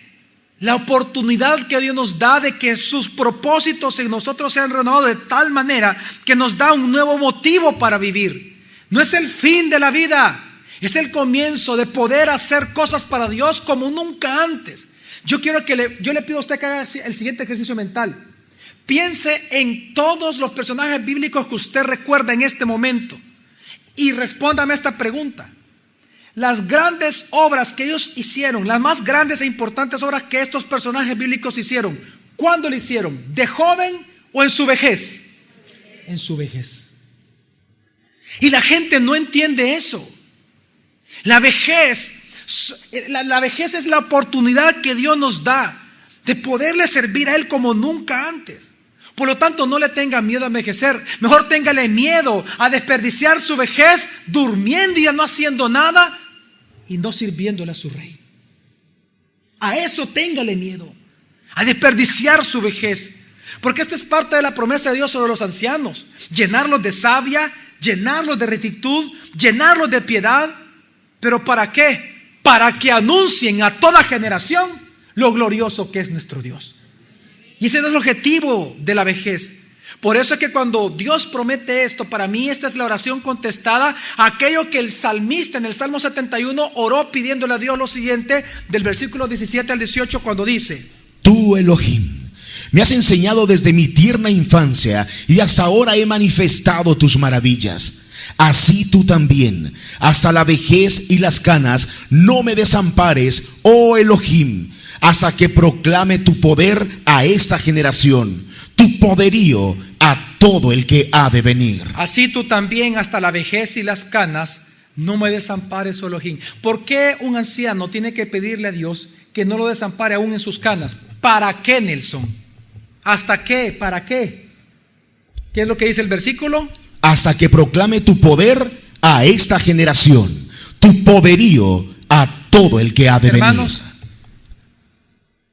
la oportunidad que Dios nos da de que sus propósitos en nosotros sean renovados de tal manera que nos da un nuevo motivo para vivir. No es el fin de la vida, es el comienzo de poder hacer cosas para Dios como nunca antes. Yo le pido a usted que haga el siguiente ejercicio mental. Piense en todos los personajes bíblicos que usted recuerda en este momento y respóndame esta pregunta. Las grandes obras que ellos hicieron, las más grandes e importantes obras que estos personajes bíblicos hicieron, ¿cuándo lo hicieron? ¿De joven o en su vejez? En su vejez. Y la gente no entiende eso. La vejez es la oportunidad que Dios nos da de poderle servir a Él como nunca antes. Por lo tanto, no le tenga miedo a envejecer. Mejor téngale miedo a desperdiciar su vejez durmiendo y ya no haciendo nada y no sirviéndole a su rey. A eso téngale miedo, a desperdiciar su vejez. Porque esta es parte de la promesa de Dios sobre los ancianos. Llenarlos de savia, llenarlos de rectitud, llenarlos de piedad. ¿Pero para qué? Para que anuncien a toda generación lo glorioso que es nuestro Dios. Y ese es el objetivo de la vejez. Por eso es que cuando Dios promete esto, para mí esta es la oración contestada, aquello que el salmista en el Salmo 71 oró pidiéndole a Dios lo siguiente, del versículo 17 al 18, cuando dice: Tú, Elohim, me has enseñado desde mi tierna infancia y hasta ahora he manifestado tus maravillas. Así tú también, hasta la vejez y las canas, no me desampares, oh Elohim, hasta que proclame tu poder a esta generación. tu poderío a todo el que ha de venir. Así tú también hasta la vejez y las canas no me desampares, oh Elohim. ¿Por qué un anciano tiene que pedirle a Dios que no lo desampare aún en sus canas? ¿Para qué, Nelson? ¿Hasta qué? ¿Para qué? ¿Qué es lo que dice el versículo? Hasta que proclame tu poder a esta generación, tu poderío a todo el que ha de Hermanos, venir.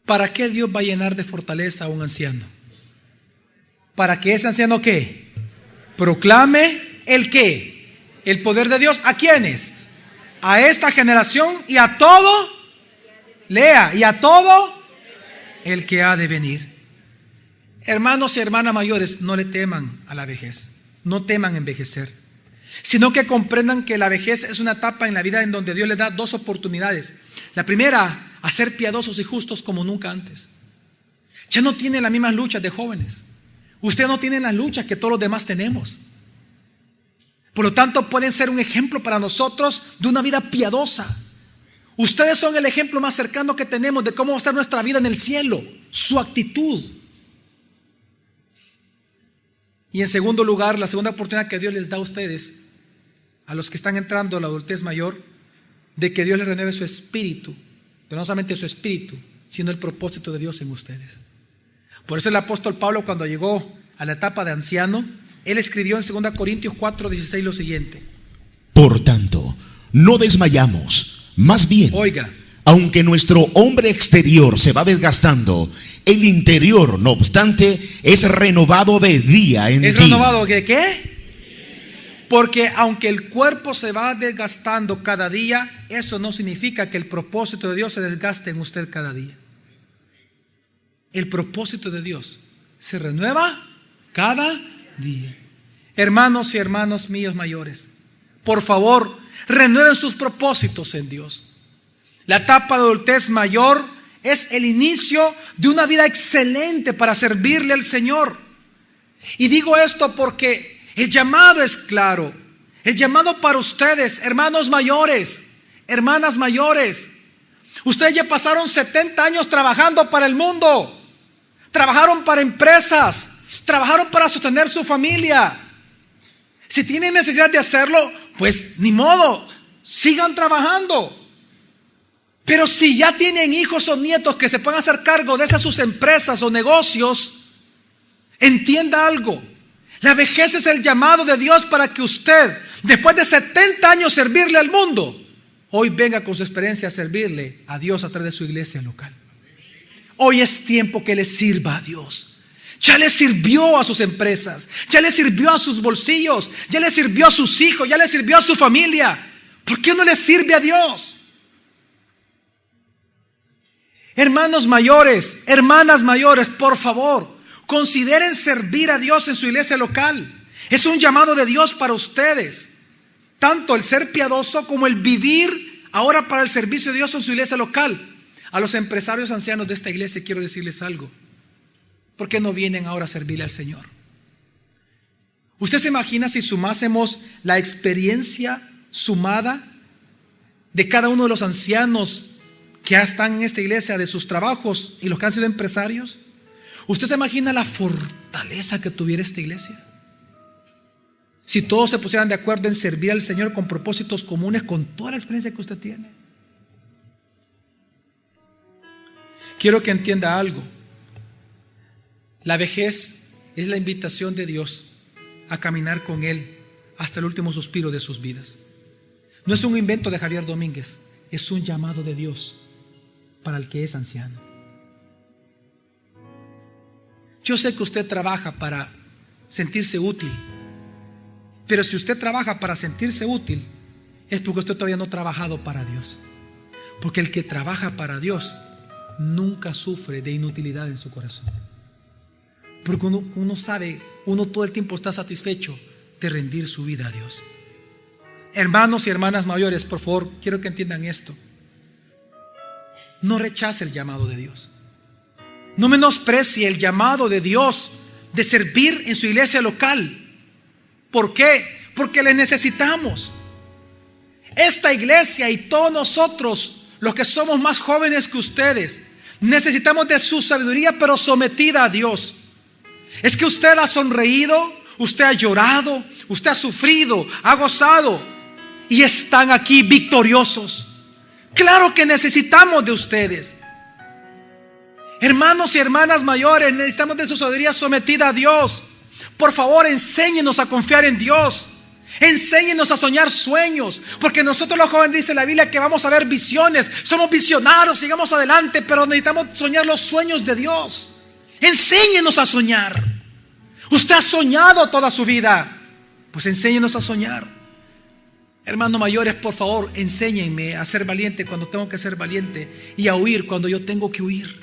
¿para qué Dios va a llenar de fortaleza a un anciano? ¿Para que ese anciano qué? Proclame el qué. El poder de Dios. ¿A quiénes? A esta generación y a todo. Lea, y a todo el que ha de venir. Hermanos y hermanas mayores, no le teman a la vejez. No teman envejecer, sino que comprendan que la vejez es una etapa en la vida en donde Dios les da dos oportunidades. La primera, a ser piadosos y justos como nunca antes. Ya no tienen las mismas luchas de jóvenes. Usted no tiene las luchas que todos los demás tenemos. Por lo tanto, pueden ser un ejemplo para nosotros de una vida piadosa. Ustedes son el ejemplo más cercano que tenemos de cómo va a ser nuestra vida en el cielo. Su actitud. Y en segundo lugar, la segunda oportunidad que Dios les da a ustedes, a los que están entrando a la adultez mayor, de que Dios les renueve su espíritu. Pero no solamente su espíritu, sino el propósito de Dios en ustedes. Por eso el apóstol Pablo, cuando llegó a la etapa de anciano, él escribió en 2 Corintios 4:16 lo siguiente: por tanto, no desmayamos, más bien, oiga, aunque nuestro hombre exterior se va desgastando, el interior, no obstante, es renovado de día en día. ¿Es renovado de qué? Porque aunque el cuerpo se va desgastando cada día, eso no significa que el propósito de Dios se desgaste en usted cada día. El propósito de Dios se renueva cada día. Hermanos y hermanos míos mayores, por favor, renueven sus propósitos en Dios. La etapa de adultez mayor es el inicio de una vida excelente para servirle al Señor. Y digo esto porque el llamado es claro. El llamado para ustedes, hermanos mayores, hermanas mayores. Ustedes ya pasaron 70 años trabajando para el mundo. Trabajaron para empresas. Trabajaron para sostener su familia. Si tienen necesidad de hacerlo, pues ni modo, sigan trabajando. Pero si ya tienen hijos o nietos que se puedan hacer cargo de esas sus empresas o negocios, entienda algo. La vejez es el llamado de Dios para que usted, después de 70 años servirle al mundo, hoy venga con su experiencia a servirle a Dios a través de su iglesia local. Hoy es tiempo que le sirva a Dios. Ya le sirvió a sus empresas, ya le sirvió a sus bolsillos, ya le sirvió a sus hijos, ya le sirvió a su familia. ¿Por qué no le sirve a Dios? Hermanos mayores, hermanas mayores, por favor, consideren servir a Dios en su iglesia local. Es un llamado de Dios para ustedes. Tanto el ser piadoso como el vivir ahora para el servicio de Dios en su iglesia local. A los empresarios ancianos de esta iglesia quiero decirles algo. ¿Por qué no vienen ahora a servirle al Señor? ¿Usted se imagina si sumásemos la experiencia sumada de cada uno de los ancianos que ya están en esta iglesia, de sus trabajos y los que han sido empresarios? ¿Usted se imagina la fortaleza que tuviera esta iglesia? Si todos se pusieran de acuerdo en servir al Señor con propósitos comunes, con toda la experiencia que usted tiene. Quiero que entienda algo. La vejez es la invitación de Dios a caminar con Él hasta el último suspiro de sus vidas. No es un invento de Javier Domínguez, es un llamado de Dios para el que es anciano. Yo sé que usted trabaja para sentirse útil, pero si usted trabaja para sentirse útil, es porque usted todavía no ha trabajado para Dios. Porque el que trabaja para Dios nunca sufre de inutilidad en su corazón. Porque uno sabe, uno todo el tiempo está satisfecho de rendir su vida a Dios. Hermanos y hermanas mayores, por favor, quiero que entiendan esto. No rechace el llamado de Dios. No menosprecie el llamado de Dios de servir en su iglesia local. ¿Por qué? Porque le necesitamos. Esta iglesia y todos nosotros, los que somos más jóvenes que ustedes, necesitamos de su sabiduría, pero sometida a Dios. Es que usted ha sonreído, usted ha llorado, usted ha sufrido, ha gozado y están aquí victoriosos. Claro que necesitamos de ustedes. Hermanos y hermanas mayores, necesitamos de su sabiduría sometida a Dios. Por favor, enséñenos a confiar en Dios. Enséñenos a soñar sueños, porque nosotros los jóvenes, dice la Biblia, que vamos a ver visiones. Somos visionarios, sigamos adelante, pero necesitamos soñar los sueños de Dios. Enséñenos a soñar. Usted ha soñado toda su vida, pues enséñenos a soñar. Hermanos mayores, por favor, enséñenme a ser valiente cuando tengo que ser valiente y a huir cuando yo tengo que huir.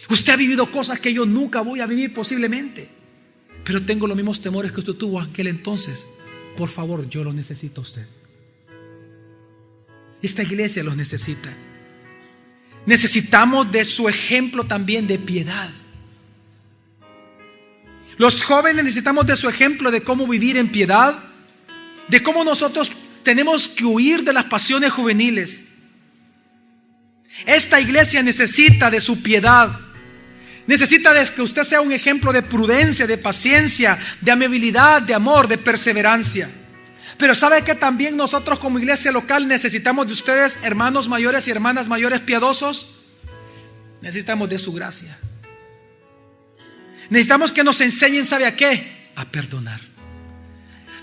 Usted ha vivido cosas que yo nunca voy a vivir posiblemente, pero tengo los mismos temores que usted tuvo en aquel entonces. Por favor, yo lo necesito a usted. Esta iglesia los necesita. Necesitamos de su ejemplo también de piedad. Los jóvenes necesitamos de su ejemplo de cómo vivir en piedad, de cómo nosotros tenemos que huir de las pasiones juveniles. Esta iglesia necesita de su piedad. Necesita de que usted sea un ejemplo de prudencia, de paciencia, de amabilidad, de amor, de perseverancia. Pero ¿sabe que también nosotros como iglesia local necesitamos de ustedes, hermanos mayores y hermanas mayores piadosos? Necesitamos de su gracia. Necesitamos que nos enseñen, ¿sabe a qué? A perdonar.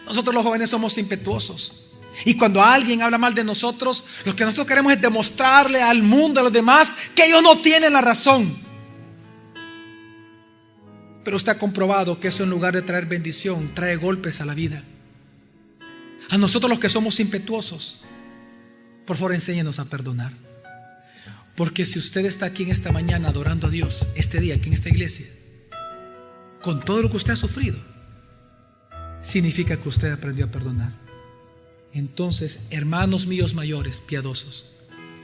Nosotros los jóvenes somos impetuosos. Y cuando alguien habla mal de nosotros, lo que nosotros queremos es demostrarle al mundo, a los demás, que ellos no tienen la razón. Pero usted ha comprobado que eso, en lugar de traer bendición, trae golpes a la vida. A nosotros los que somos impetuosos, por favor, enséñenos a perdonar. Porque si usted está aquí en esta mañana adorando a Dios, este día aquí en esta iglesia, con todo lo que usted ha sufrido, significa que usted aprendió a perdonar. Entonces, hermanos míos mayores, piadosos,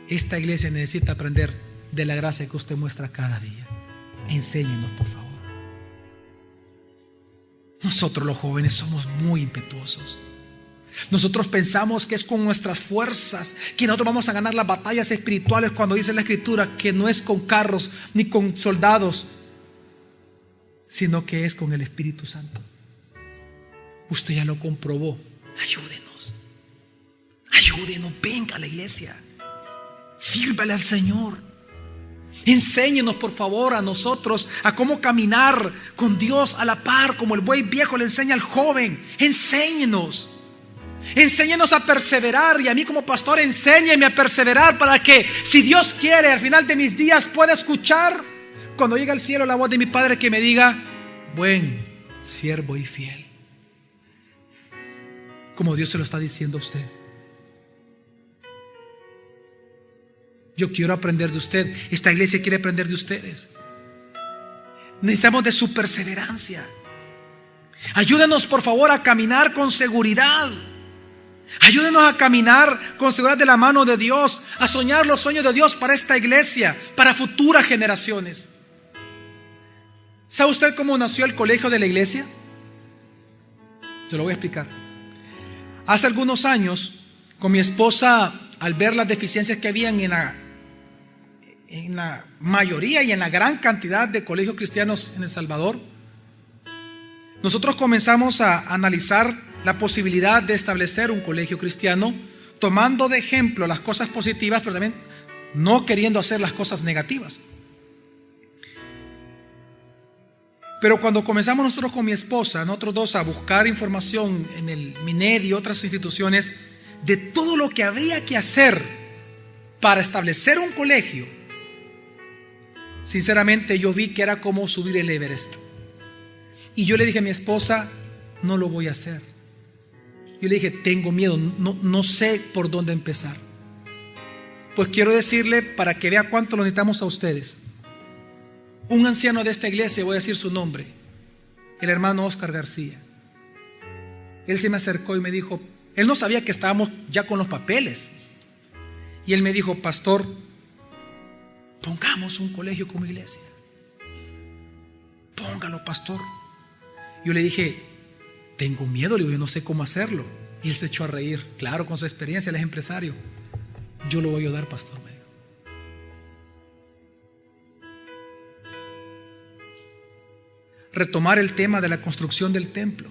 esta iglesia necesita aprender de la gracia que usted muestra cada día. Enséñenos, por favor. Nosotros los jóvenes somos muy impetuosos. Nosotros pensamos que es con nuestras fuerzas que nosotros vamos a ganar las batallas espirituales, cuando dice la Escritura que no es con carros ni con soldados, sino que es con el Espíritu Santo. Usted ya lo comprobó. Ayúdenos. Ayúdenos, venga a la iglesia. Sírvale al Señor. Enséñenos, por favor, a nosotros a cómo caminar con Dios a la par, como el buey viejo le enseña al joven. Enséñenos. Enséñenos a perseverar, y a mí como pastor, enséñeme a perseverar, para que, si Dios quiere, al final de mis días pueda escuchar, cuando llegue al cielo, la voz de mi Padre que me diga: buen siervo y fiel. Como Dios se lo está diciendo a usted. Yo quiero aprender de usted. Esta iglesia quiere aprender de ustedes. Necesitamos de su perseverancia. Ayúdenos, por favor, a caminar con seguridad. Ayúdenos a caminar con seguridad de la mano de Dios, a soñar los sueños de Dios para esta iglesia, para futuras generaciones. ¿Sabe usted cómo nació el colegio de la iglesia? Se lo voy a explicar. Hace algunos años, con mi esposa, al ver las deficiencias que habían en la mayoría y en la gran cantidad de colegios cristianos en El Salvador, nosotros comenzamos a analizar la posibilidad de establecer un colegio cristiano, tomando de ejemplo las cosas positivas, pero también no queriendo hacer las cosas negativas. Pero cuando comenzamos nosotros con mi esposa, nosotros dos, a buscar información en el MINED y otras instituciones de todo lo que había que hacer para establecer un colegio, sinceramente yo vi que era como subir el Everest. Y yo le dije a mi esposa: no lo voy a hacer. Yo le dije: tengo miedo, no sé por dónde empezar. Pues quiero decirle, para que vea cuánto lo necesitamos a ustedes, un anciano de esta iglesia, voy a decir su nombre, el hermano Oscar García. Él se me acercó y me dijo, él no sabía que estábamos ya con los papeles, y él me dijo: pastor, pongamos un colegio como iglesia. Póngalo, pastor. Yo le dije: tengo miedo, le digo, yo no sé cómo hacerlo. Y él se echó a reír. Claro, con su experiencia, él es empresario. Yo lo voy a ayudar, pastor, me dijo. retomar el tema de la construcción del templo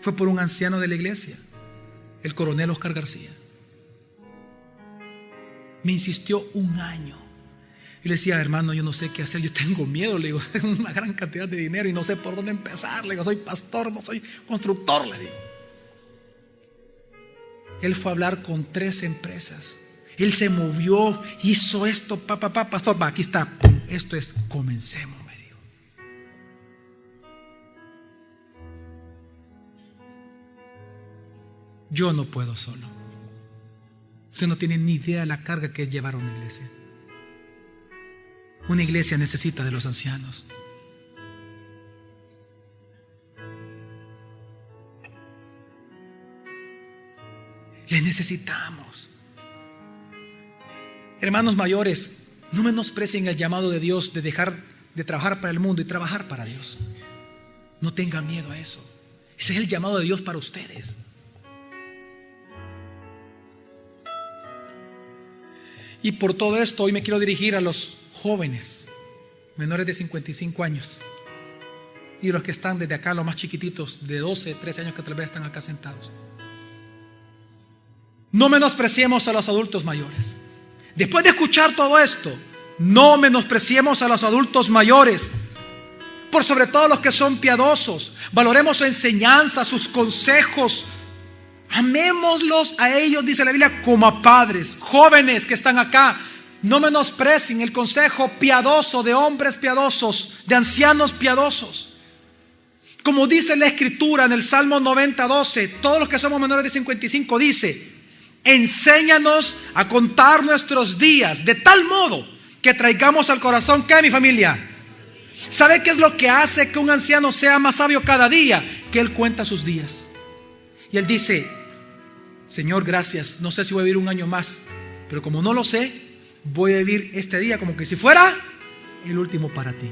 fue por un anciano de la iglesia, el coronel Oscar García. Me insistió un año. Y le decía: hermano, yo no sé qué hacer, yo tengo miedo. Le digo, es una gran cantidad de dinero y no sé por dónde empezar. Le digo, soy pastor, no soy constructor, le digo. Él fue a hablar con 3 empresas. Él se movió, hizo esto, pastor, va, aquí está. Esto es, comencemos, me dijo. Yo no puedo solo. Usted no tiene ni idea de la carga que es llevar a una iglesia. Una iglesia necesita de los ancianos. Les necesitamos. Hermanos mayores, no menosprecien el llamado de Dios de dejar de trabajar para el mundo y trabajar para Dios. No tengan miedo a eso. Ese es el llamado de Dios para ustedes. Y por todo esto, hoy me quiero dirigir a los jóvenes menores de 55 años y los que están desde acá, los más chiquititos de 12, 13 años que tal vez están acá sentados. No menospreciemos a los adultos mayores. Después de escuchar todo esto, no menospreciemos a los adultos mayores, por sobre todo los que son piadosos. Valoremos su enseñanza, sus consejos. Amémoslos a ellos, dice la Biblia, como a padres. Jóvenes que están acá, no menosprecien el consejo piadoso de hombres piadosos, de ancianos piadosos. Como dice la Escritura en el Salmo 90:12, todos los que somos menores de 55 dice: enséñanos a contar nuestros días de tal modo que traigamos al corazón, ¿qué, mi familia? ¿Sabe qué es lo que hace que un anciano sea más sabio cada día? Que él cuenta sus días. Y él dice: Señor, gracias, no sé si voy a vivir un año más, pero como no lo sé, voy a vivir este día como que si fuera el último para ti.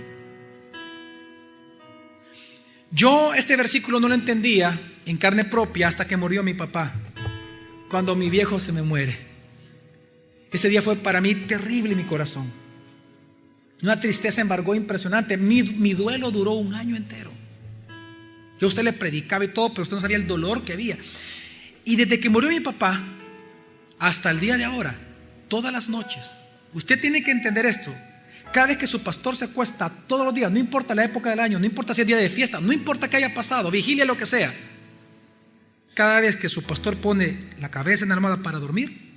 Yo este versículo no lo entendía en carne propia hasta que murió mi papá, cuando mi viejo se me muere. Ese día fue para mí terrible en mi corazón. Una tristeza embargó impresionante. Mi duelo duró un año entero. Yo a usted le predicaba y todo, pero usted no sabía el dolor que había. Y desde que murió mi papá hasta el día de ahora, todas las noches, usted tiene que entender esto. Cada vez que su pastor se acuesta, todos los días, no importa la época del año, no importa si es día de fiesta, no importa que haya pasado, vigilia, lo que sea, cada vez que su pastor pone la cabeza en la almohada para dormir,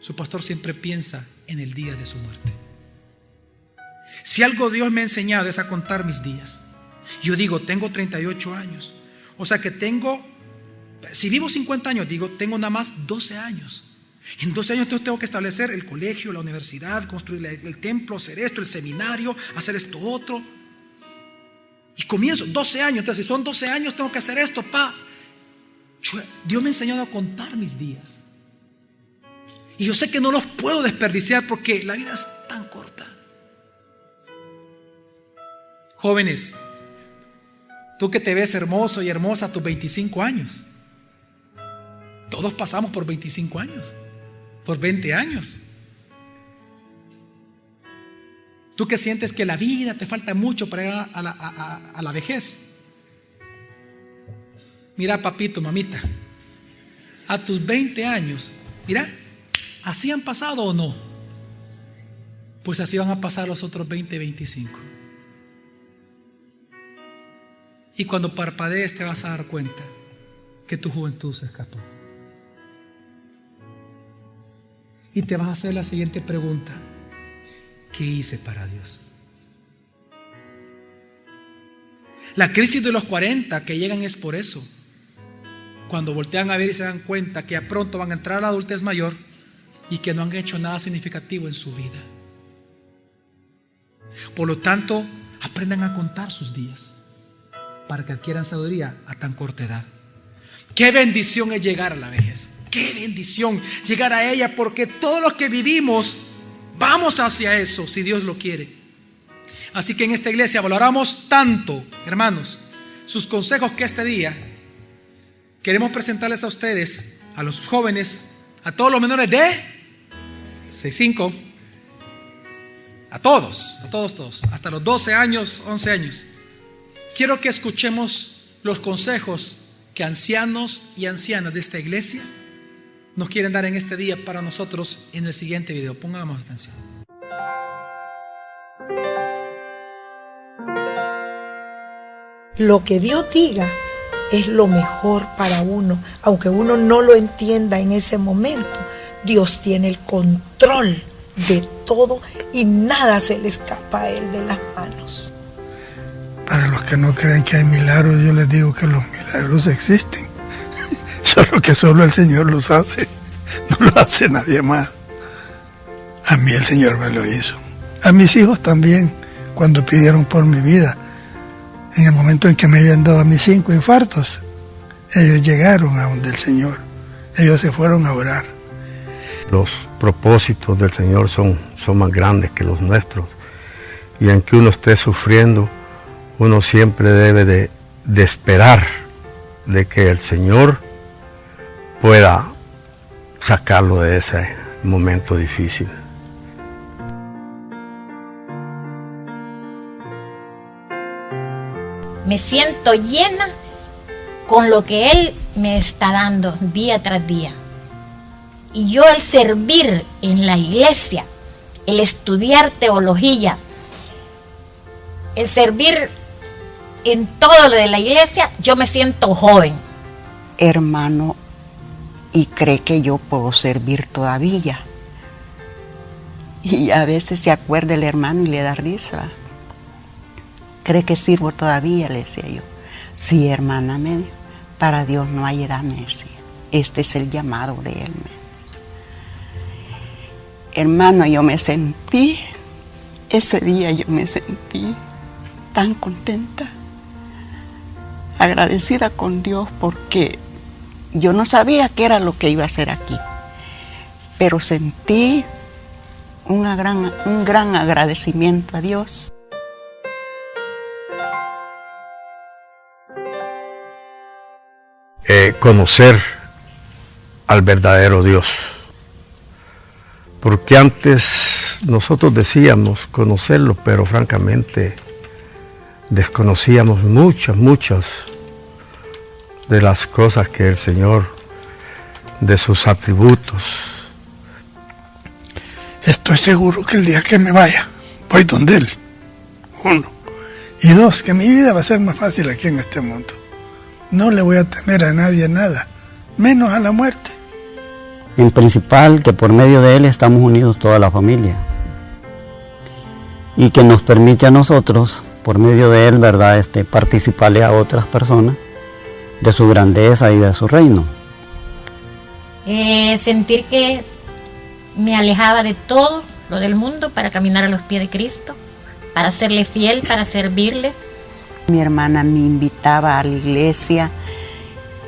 su pastor siempre piensa en el día de su muerte. Si algo Dios me ha enseñado es a contar mis días. Yo digo, tengo 38 años. O sea que si vivo 50 años, digo, tengo nada más 12 años. En 12 años entonces tengo que establecer el colegio, la universidad, construir el templo, hacer esto, el seminario, hacer esto otro. Y comienzo, 12 años, entonces si son 12 años tengo que hacer esto, Dios me ha enseñado a contar mis días. Y yo sé que no los puedo desperdiciar porque la vida es tan corta. Jóvenes, tú que te ves hermoso y hermosa a tus 25 años. Todos pasamos por 25 años, por 20 años. Tú que sientes que la vida te falta mucho para llegar a la vejez. Mira, papito, mamita, a tus 20 años, mira, ¿así han pasado o no? Pues así van a pasar los otros 20, 25. Y cuando parpadees te vas a dar cuenta que tu juventud se escapó. Y te vas a hacer la siguiente pregunta: ¿qué hice para Dios? La crisis de los 40 que llegan es por eso. Cuando voltean a ver y se dan cuenta que a pronto van a entrar a la adultez mayor y que no han hecho nada significativo en su vida. Por lo tanto, aprendan a contar sus días para que adquieran sabiduría a tan corta edad. Qué bendición es llegar a la vejez. Qué bendición llegar a ella, porque todos los que vivimos vamos hacia eso, si Dios lo quiere. Así que en esta iglesia valoramos tanto, hermanos, sus consejos, que este día queremos presentarles a ustedes, a los jóvenes, a todos los menores de 65, a todos, hasta los 12 años, 11 años. quiero que escuchemos los consejos que ancianos y ancianas de esta iglesia nos quieren dar en este día para nosotros en el siguiente video. Pongamos atención. Lo que Dios diga es lo mejor para uno, aunque uno no lo entienda en ese momento. Dios tiene el control de todo y nada se le escapa a Él de las manos. Para los que no creen que hay milagros, yo les digo que los milagros existen. Solo que solo el Señor los hace, no lo hace nadie más. A mí el Señor me lo hizo. A mis hijos también, cuando pidieron por mi vida. En el momento en que me habían dado mis 5 infartos, ellos llegaron a donde el Señor. Ellos se fueron a orar. Los propósitos del Señor son más grandes que los nuestros. Y aunque uno esté sufriendo, uno siempre debe de esperar de que el Señor pueda sacarlo de ese momento difícil. Me siento llena con lo que Él me está dando día tras día. Y yo el servir en la iglesia, el estudiar teología, el servir en todo lo de la iglesia, yo me siento joven. Hermano, y cree que yo puedo servir todavía. Y a veces se acuerda el hermano y le da risa. ¿Cree que sirvo todavía?, le decía yo. Sí, hermana, me dijo, para Dios no hay edad, me decía. Este es el llamado de Él. Hermano, yo me sentí, ese día yo me sentí tan contenta, agradecida con Dios, porque yo no sabía qué era lo que iba a hacer aquí, pero sentí un gran agradecimiento a Dios. Conocer al verdadero Dios. Porque antes nosotros decíamos conocerlo, pero francamente desconocíamos muchas de las cosas que el Señor, de sus atributos. Estoy seguro que el día que me vaya, voy donde Él. 1. Y 2, que mi vida va a ser más fácil aquí en este mundo. No le voy a temer a nadie nada, menos a la muerte. En principal, que por medio de Él estamos unidos toda la familia. Y que nos permite a nosotros, por medio de Él, ¿verdad?, participarle a otras personas de su grandeza y de su reino. Sentir que me alejaba de todo lo del mundo para caminar a los pies de Cristo, para serle fiel, para servirle. Mi hermana me invitaba a la iglesia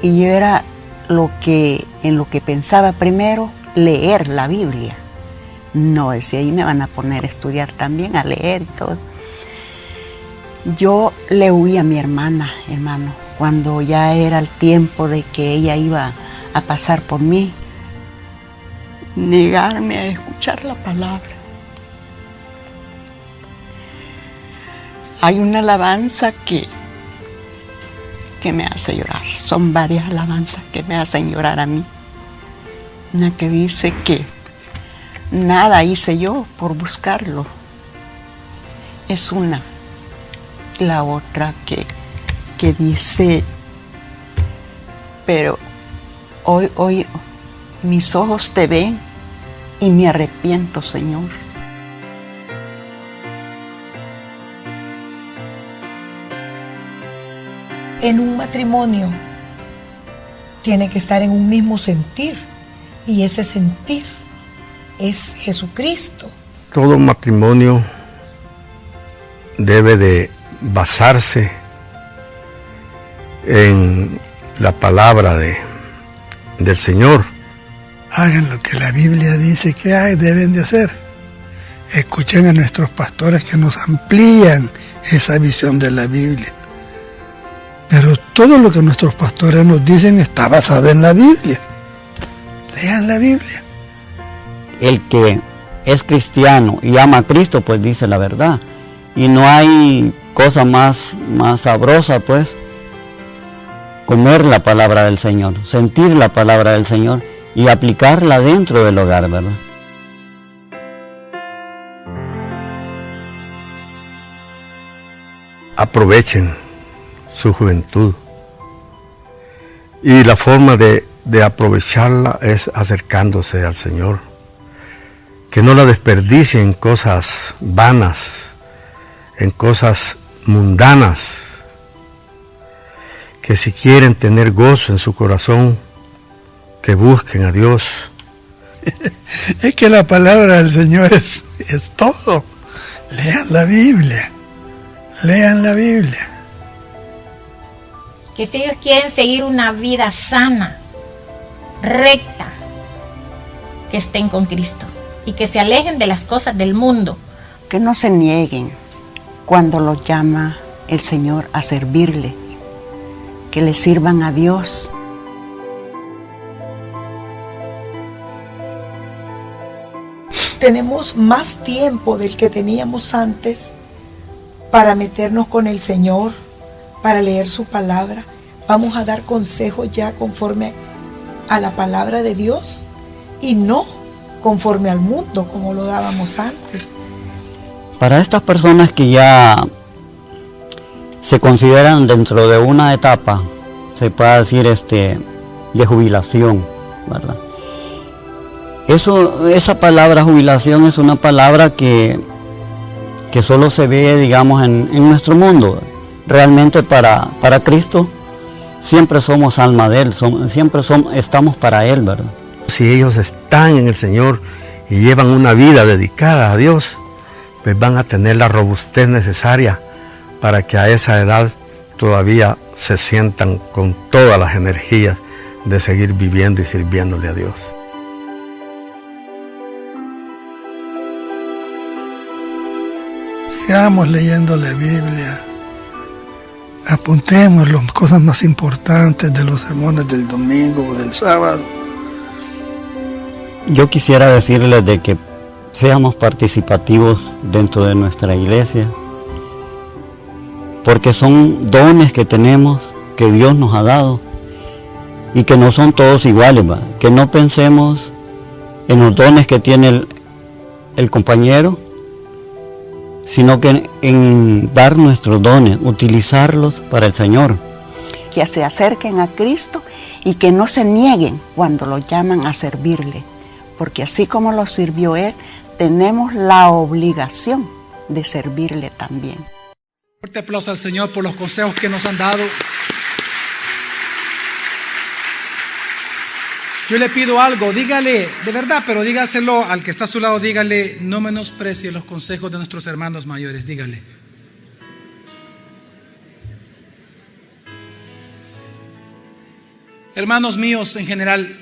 y yo era en lo que pensaba primero, leer la Biblia. No, decía, ahí me van a poner a estudiar también, a leer y todo. Yo le huí a mi hermano, cuando ya era el tiempo de que ella iba a pasar por mí, negarme a escuchar la palabra. Hay una alabanza que me hace llorar. Son varias alabanzas que me hacen llorar a mí. Una que dice que nada hice yo por buscarlo. Es una. La otra que dice, pero hoy mis ojos te ven y me arrepiento, Señor. En un matrimonio tiene que estar en un mismo sentir, y ese sentir es Jesucristo. Todo matrimonio debe de basarse en la palabra del Señor. Hagan lo que la Biblia dice que deben de hacer. Escuchen a nuestros pastores que nos amplían esa visión de la Biblia. Pero todo lo que nuestros pastores nos dicen está basado en la Biblia. Lean la Biblia. El que es cristiano y ama a Cristo, pues dice la verdad. Y no hay cosa más sabrosa, pues, comer la palabra del Señor, sentir la palabra del Señor y aplicarla dentro del hogar, ¿verdad? Aprovechen su juventud. Y la forma de aprovecharla es acercándose al Señor. Que no la desperdicien en cosas vanas, en cosas mundanas. Que si quieren tener gozo en su corazón, que busquen a Dios. Es que la palabra del Señor es todo. Lean la Biblia. Lean la Biblia. Que si ellos quieren seguir una vida sana, recta, que estén con Cristo y que se alejen de las cosas del mundo. Que no se nieguen cuando los llama el Señor a servirles, que le sirvan a Dios. Tenemos más tiempo del que teníamos antes para meternos con el Señor, para leer su palabra. Vamos a dar consejos ya conforme a la palabra de Dios y no conforme al mundo como lo dábamos antes. Para estas personas que ya se consideran dentro de una etapa, se puede decir de jubilación, ¿verdad? Esa palabra jubilación es una palabra que solo se ve, digamos, en nuestro mundo. Realmente para Cristo siempre somos alma de Él, estamos para Él, ¿verdad? Si ellos están en el Señor y llevan una vida dedicada a Dios, pues van a tener la robustez necesaria para que a esa edad todavía se sientan con todas las energías de seguir viviendo y sirviéndole a Dios. Sigamos leyendo la Biblia. Apuntemos las cosas más importantes de los sermones del domingo o del sábado. Yo quisiera decirles de que seamos participativos dentro de nuestra iglesia, porque son dones que tenemos, que Dios nos ha dado, y que no son todos iguales, ¿va? Que no pensemos en los dones que tiene el compañero, sino que en dar nuestros dones, utilizarlos para el Señor. Que se acerquen a Cristo y que no se nieguen cuando los llaman a servirle, porque así como lo sirvió Él, tenemos la obligación de servirle también. Fuerte aplauso al Señor por los consejos que nos han dado. Yo le pido algo, dígale, de verdad, pero dígaselo al que está a su lado, dígale, no menosprecie los consejos de nuestros hermanos mayores, dígale. Hermanos míos, en general,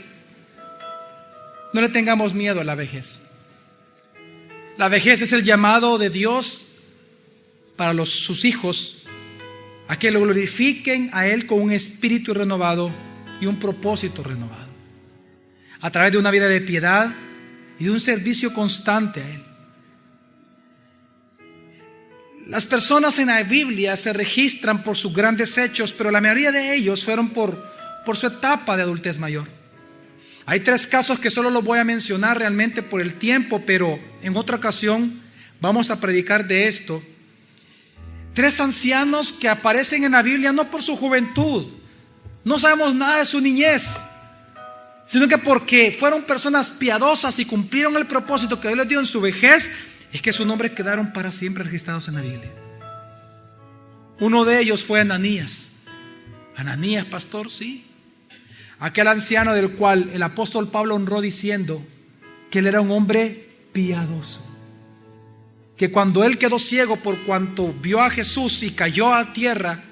no le tengamos miedo a la vejez. La vejez es el llamado de Dios para sus hijos a que lo glorifiquen a Él con un espíritu renovado y un propósito renovado, a través de una vida de piedad y de un servicio constante a Él. Las personas en la Biblia se registran por sus grandes hechos, pero la mayoría de ellos fueron por su etapa de adultez mayor. Hay 3 casos que solo los voy a mencionar realmente por el tiempo, pero en otra ocasión vamos a predicar de esto. 3 ancianos que aparecen en la Biblia no por su juventud, no sabemos nada de su niñez, sino que porque fueron personas piadosas y cumplieron el propósito que Dios les dio en su vejez, es que sus nombres quedaron para siempre registrados en la Biblia. Uno de ellos fue Ananías. Ananías, pastor, sí. Aquel anciano del cual el apóstol Pablo honró diciendo que él era un hombre piadoso. Que cuando él quedó ciego por cuanto vio a Jesús y cayó a tierra,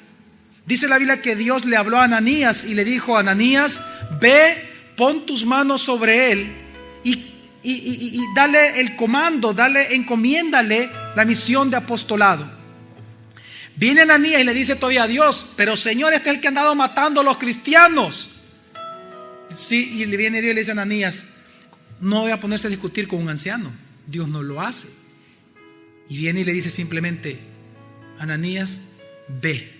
dice la Biblia que Dios le habló a Ananías y le dijo: Ananías, ve, pon tus manos sobre él y dale el comando, encomiéndale la misión de apostolado. Viene Ananías y le dice todavía a Dios: pero Señor, este es el que ha andado matando a los cristianos. Sí, y le viene Dios y le dice a Ananías: no voy a ponerse a discutir con un anciano, Dios no lo hace. Y viene y le dice simplemente: Ananías, ve,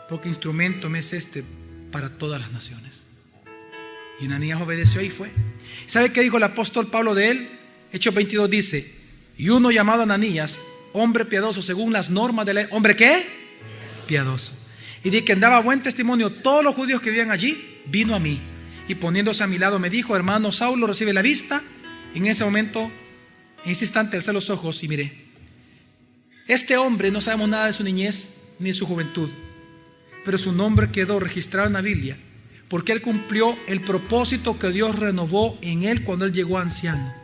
porque instrumento me es este para todas las naciones. Y Ananías obedeció y fue. ¿Sabe qué dijo el apóstol Pablo de él? Hechos 22 dice: y uno llamado Ananías, hombre piadoso según las normas de la ley. ¿Hombre qué? Piadoso. Y de que daba buen testimonio todos los judíos que vivían allí, vino a mí. Y poniéndose a mi lado me dijo: hermano Saulo, recibe la vista. Y en ese momento, en ese instante, alcé los ojos y miré. Este hombre no sabemos nada de su niñez ni de su juventud, pero su nombre quedó registrado en la Biblia, porque él cumplió el propósito que Dios renovó en él cuando él llegó anciano.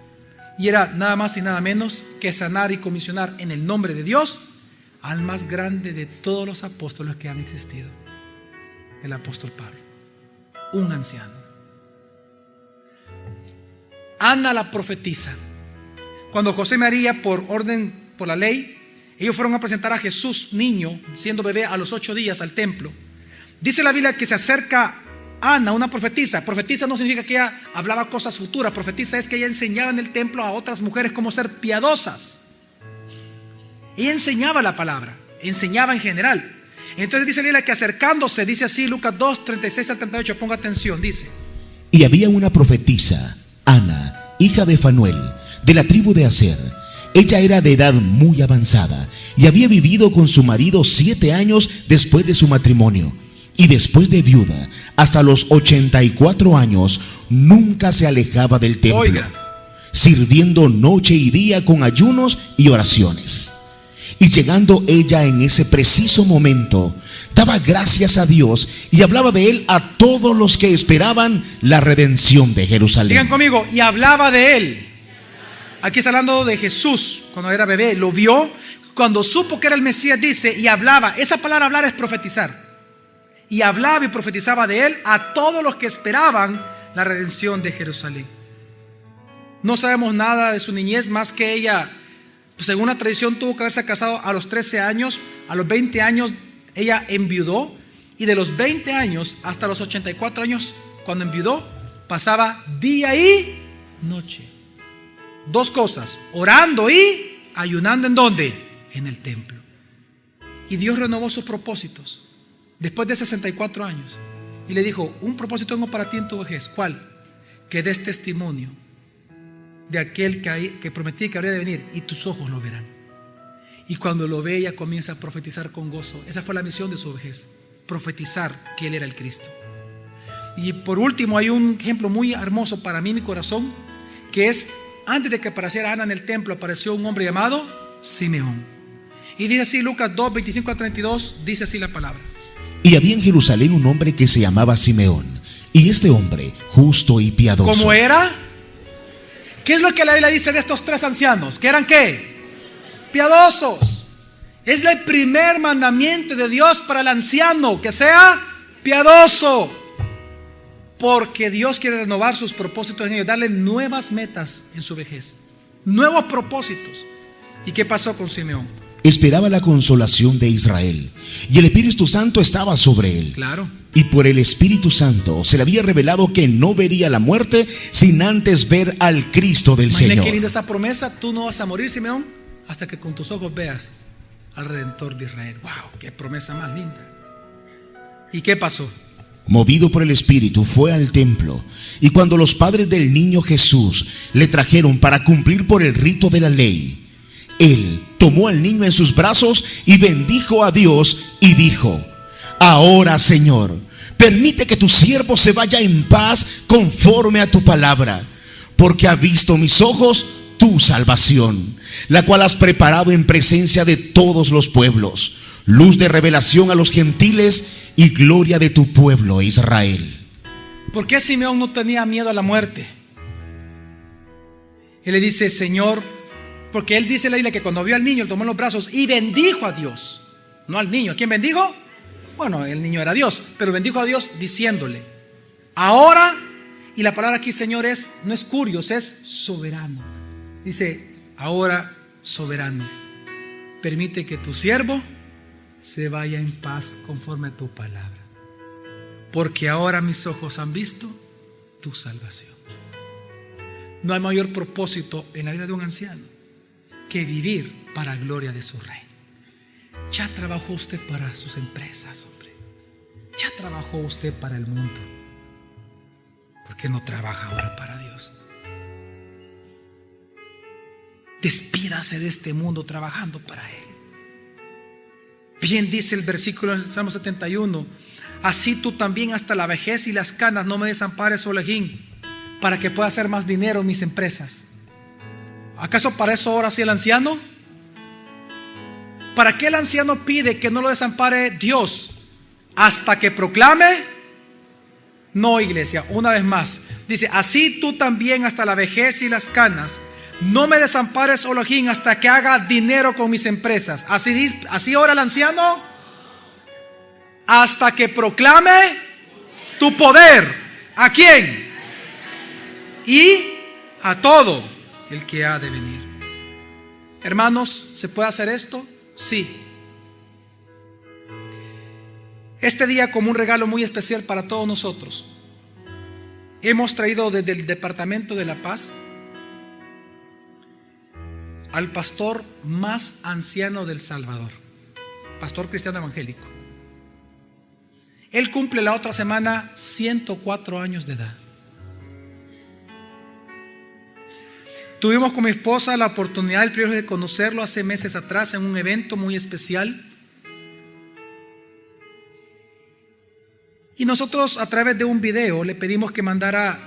Y era nada más y nada menos que sanar y comisionar en el nombre de Dios al más grande de todos los apóstoles que han existido, el apóstol Pablo, un anciano. Ana la profetiza. Cuando José y María, por orden, por la ley, ellos fueron a presentar a Jesús niño, siendo bebé, a los 8 días al templo. Dice la Biblia que se acerca Ana, una profetisa. Profetisa no significa que ella hablaba cosas futuras. Profetisa es que ella enseñaba en el templo a otras mujeres cómo ser piadosas. Ella enseñaba la palabra, enseñaba en general. Entonces dice la Biblia que acercándose, dice así, Lucas 2, 36 al 38, ponga atención, dice: y había una profetisa, Ana, hija de Fanuel, de la tribu de Aser. Ella era de edad muy avanzada y había vivido con su marido 7 años después de su matrimonio. Y después de viuda, hasta los 84 años, nunca se alejaba del templo, oiga, sirviendo noche y día con ayunos y oraciones. Y llegando ella en ese preciso momento, daba gracias a Dios y hablaba de él a todos los que esperaban la redención de Jerusalén. Digan conmigo, y hablaba de él. Aquí está hablando de Jesús cuando era bebé, lo vio, cuando supo que era el Mesías, dice, y hablaba. Esa palabra hablar es profetizar. Y hablaba y profetizaba de él a todos los que esperaban la redención de Jerusalén. No sabemos nada de su niñez más que ella, pues según la tradición, tuvo que haberse casado a los 13 años. A los 20 años ella enviudó, y de los 20 años hasta los 84 años, cuando enviudó, pasaba día y noche. 2 cosas: orando y ayunando. ¿En dónde? En el templo. Y Dios renovó sus propósitos después de 64 años y le dijo: un propósito tengo para ti en tu vejez. ¿Cuál? Que des testimonio de aquel que prometí que habría de venir, y tus ojos lo verán. Y cuando lo ve, ella comienza a profetizar con gozo. Esa fue la misión de su vejez, profetizar que él era el Cristo. Y por último, hay un ejemplo muy hermoso para mí, mi corazón, que es: antes de que apareciera Ana en el templo, apareció un hombre llamado Simeón. Y dice así, Lucas 2, 25 al 32, dice así la palabra: y había en Jerusalén un hombre que se llamaba Simeón, y este hombre, justo y piadoso. ¿Cómo era? ¿Qué es lo que la Biblia dice de estos 3 ancianos? ¿Que eran qué? Piadosos. Es el primer mandamiento de Dios para el anciano, que sea piadoso. Porque Dios quiere renovar sus propósitos en ellos, darle nuevas metas en su vejez, nuevos propósitos. ¿Y qué pasó con Simeón? Esperaba la consolación de Israel, y el Espíritu Santo estaba sobre él. Claro. Y por el Espíritu Santo se le había revelado que no vería la muerte sin antes ver al Cristo del Imagina Señor. qué linda esa promesa: tú no vas a morir, Simeón, hasta que con tus ojos veas al Redentor de Israel. ¡Wow! ¡Qué promesa más linda! ¿Y qué pasó? Movido por el Espíritu, fue al templo, y cuando los padres del niño Jesús le trajeron para cumplir por el rito de la ley, él tomó al niño en sus brazos y bendijo a Dios y dijo: ahora, Señor, permite que tu siervo se vaya en paz conforme a tu palabra, porque ha visto mis ojos tu salvación, la cual has preparado en presencia de todos los pueblos, luz de revelación a los gentiles y gloria de tu pueblo Israel. ¿Por qué Simeón no tenía miedo a la muerte? Él le dice: Señor, porque él dice en la Biblia que cuando vio al niño, lo tomó en los brazos y bendijo a Dios. No al niño. ¿Quién bendijo? Bueno, el niño era Dios, pero bendijo a Dios diciéndole: ahora, y la palabra aquí, Señor, no es curios, es soberano. Dice: ahora, soberano, permite que tu siervo se vaya en paz conforme a tu palabra, porque ahora mis ojos han visto tu salvación. No hay mayor propósito en la vida de un anciano que vivir para gloria de su reino. Ya trabajó usted para sus empresas, hombre. Ya trabajó usted para el mundo. ¿Por qué no trabaja ahora para Dios? Despídase de este mundo trabajando para Él. Bien dice el versículo del Salmo 71: así tú también hasta la vejez y las canas no me desampares, oh Elohim, para que pueda hacer más dinero en mis empresas. ¿Acaso para eso ora así el anciano? ¿Para qué el anciano pide que no lo desampare Dios? Hasta que proclame. No, iglesia, una vez más. Dice: así tú también hasta la vejez y las canas no me desampares, oh Elohim, hasta que haga dinero con mis empresas. Así ora el anciano. Hasta que proclame tu poder. ¿A quién? Y a todo el que ha de venir. Hermanos, ¿se puede hacer esto? Sí. Este día, como un regalo muy especial para todos nosotros, hemos traído desde el Departamento de la Paz al pastor más anciano del Salvador, pastor cristiano evangélico. Él cumple la otra semana 104 años de edad. Tuvimos con mi esposa la oportunidad, el privilegio de conocerlo hace meses atrás en un evento muy especial. Y nosotros, a través de un video, le pedimos que mandara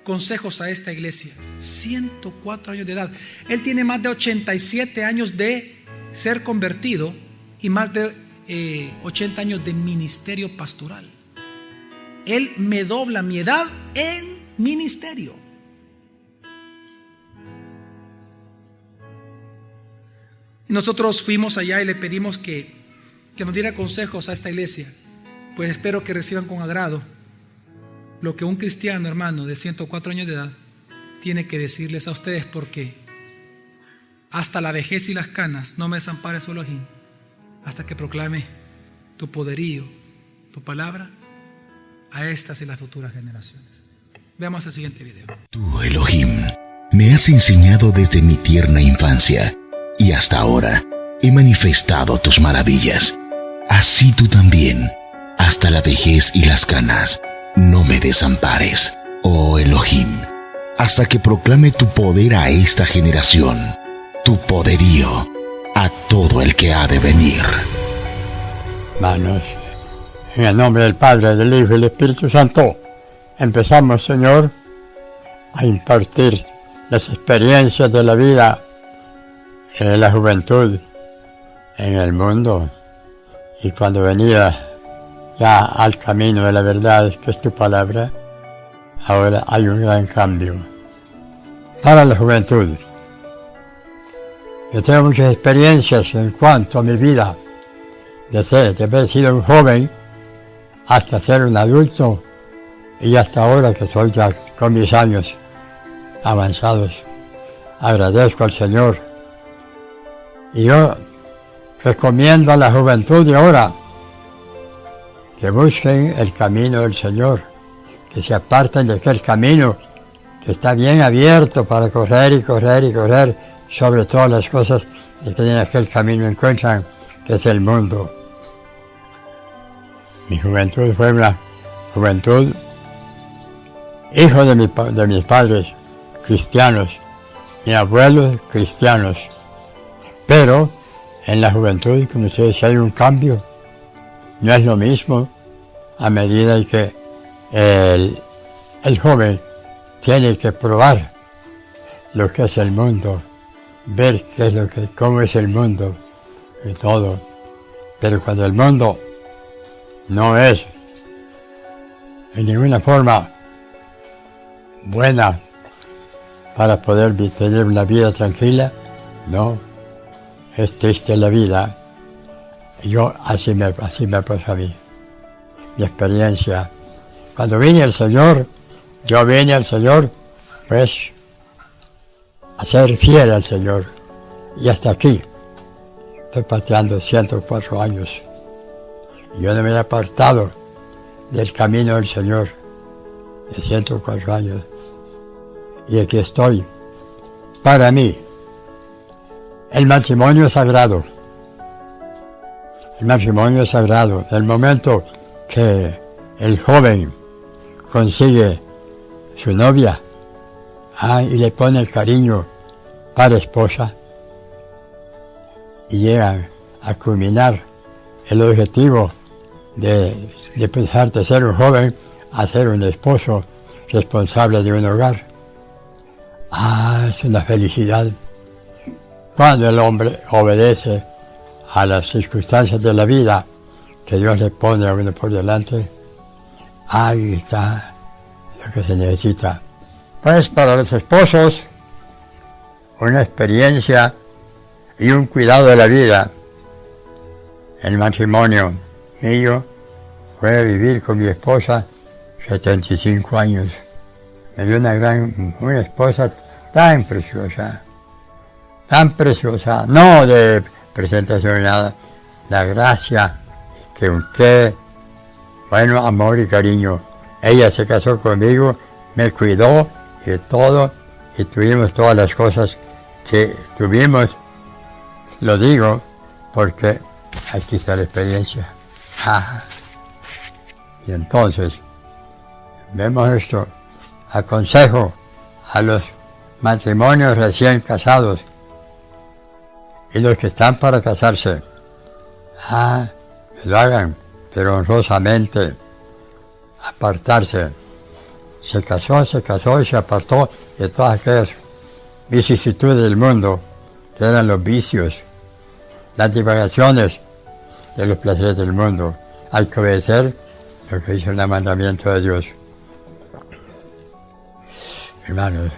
consejos a esta iglesia. 104 años de edad. Él tiene más de 87 años de ser convertido y más de 80 años de ministerio pastoral. Él me dobla mi edad en ministerio. Y nosotros fuimos allá y le pedimos que nos diera consejos a esta iglesia. Pues espero que reciban con agrado lo que un cristiano, hermano, de 104 años de edad tiene que decirles a ustedes, porque hasta la vejez y las canas no me desampares, oh Elohim, hasta que proclame tu poderío, tu palabra a estas y las futuras generaciones. Veamos el siguiente video. Tú, Elohim, me has enseñado desde mi tierna infancia y hasta ahora he manifestado tus maravillas. Así tú también, hasta la vejez y las canas, no me desampares, oh Elohim, hasta que proclame tu poder a esta generación, tu poderío a todo el que ha de venir. Hermanos, en el nombre del Padre, del Hijo y del Espíritu Santo, empezamos, Señor, a impartir las experiencias de la vida en la juventud, en el mundo, y cuando venía ya al camino de la verdad, que es tu palabra, ahora hay un gran cambio para la juventud. Yo tengo muchas experiencias en cuanto a mi vida, desde haber sido un joven hasta ser un adulto y hasta ahora que soy ya con mis años avanzados. Agradezco al Señor y yo recomiendo a la juventud de ahora que busquen el camino del Señor, que se aparten de aquel camino que está bien abierto para correr y correr y correr sobre todas las cosas, y que en aquel camino encuentran, que es el mundo. Mi juventud fue una juventud hijo de mis padres cristianos, mis abuelos cristianos, pero en la juventud, como ustedes, hay un cambio. No es lo mismo a medida que el joven tiene que probar lo que es el mundo, ver cómo es el mundo y todo. Pero cuando el mundo no es en ninguna forma buena para poder tener una vida tranquila, no, es triste la vida. Y yo así me pasó a mí, mi experiencia. Cuando vine al Señor, yo vine al Señor, pues, a ser fiel al Señor. Y hasta aquí, estoy pateando 104 años. Y yo no me he apartado del camino del Señor de 104 años. Y aquí estoy. Para mí, el matrimonio es sagrado. El matrimonio es sagrado. El momento que el joven consigue su novia y le pone el cariño para esposa y llegan a culminar el objetivo de pasar de ser un joven a ser un esposo responsable de un hogar. Es una felicidad. Cuando el hombre obedece a las circunstancias de la vida que Dios le pone a uno por delante, ahí está lo que se necesita. Pues para los esposos, una experiencia y un cuidado de la vida. El matrimonio mío fue vivir con mi esposa 75 años. Me dio una esposa tan preciosa, no de presentación nada, la gracia que usted, bueno, amor y cariño. Ella se casó conmigo, me cuidó y todo, y tuvimos todas las cosas que tuvimos. Lo digo porque aquí está la experiencia. Y entonces, vemos esto. Aconsejo a los matrimonios recién casados y los que están para casarse, que lo hagan, pero honrosamente, apartarse. Se casó y se apartó de todas aquellas vicisitudes del mundo, que eran los vicios, las divagaciones de los placeres del mundo. Hay que obedecer lo que dice el mandamiento de Dios. Hermanos,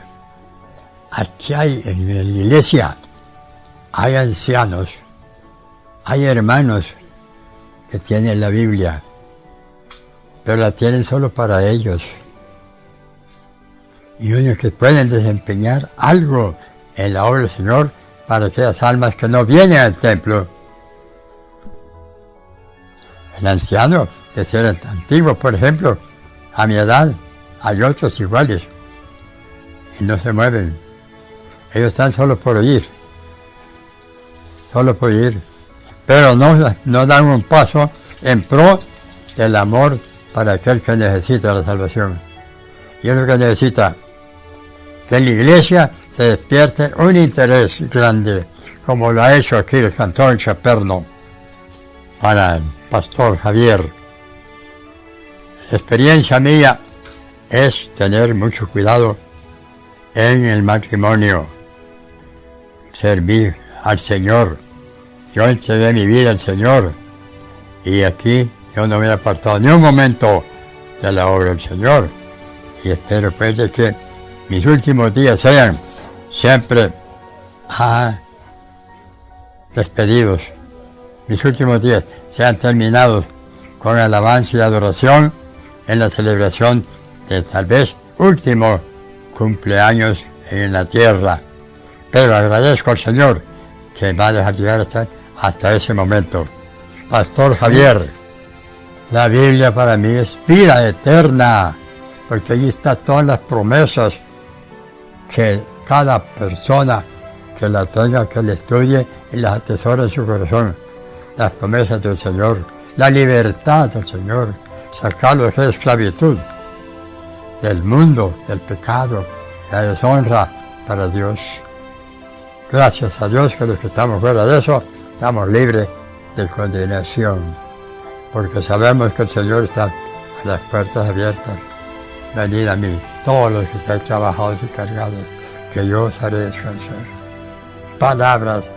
aquí hay en la iglesia, hay ancianos, hay hermanos que tienen la Biblia, pero la tienen solo para ellos. Y unos que pueden desempeñar algo en la obra del Señor para aquellas almas que no vienen al templo. El anciano, que ser antiguo, por ejemplo, a mi edad, hay otros iguales, y no se mueven. Ellos están solo por oír, pero no dan un paso en pro del amor para aquel que necesita la salvación. Y es lo que necesita, que en la iglesia se despierte un interés grande, como lo ha hecho aquí el cantón Chaperno para el pastor Javier. La experiencia mía es tener mucho cuidado en el matrimonio, servir al Señor. Yo entregué mi vida al Señor y aquí yo no me he apartado ni un momento de la obra del Señor, y espero pues de que mis últimos días sean siempre despedidos, mis últimos días sean terminados con alabanza y adoración en la celebración de tal vez último cumpleaños en la tierra. Pero agradezco al Señor que va a dejar llegar hasta ese momento. Pastor Javier, la Biblia para mí es vida eterna, porque allí están todas las promesas que cada persona que la tenga, que la estudie y las atesore en su corazón. Las promesas del Señor, la libertad del Señor, sacarlo de la esclavitud, del mundo, del pecado, la deshonra para Dios. Gracias a Dios que los que estamos fuera de eso, estamos libres de condenación, porque sabemos que el Señor está a las puertas abiertas. Venid a mí, todos los que estáis trabajados y cargados, que yo os haré descansar. Palabras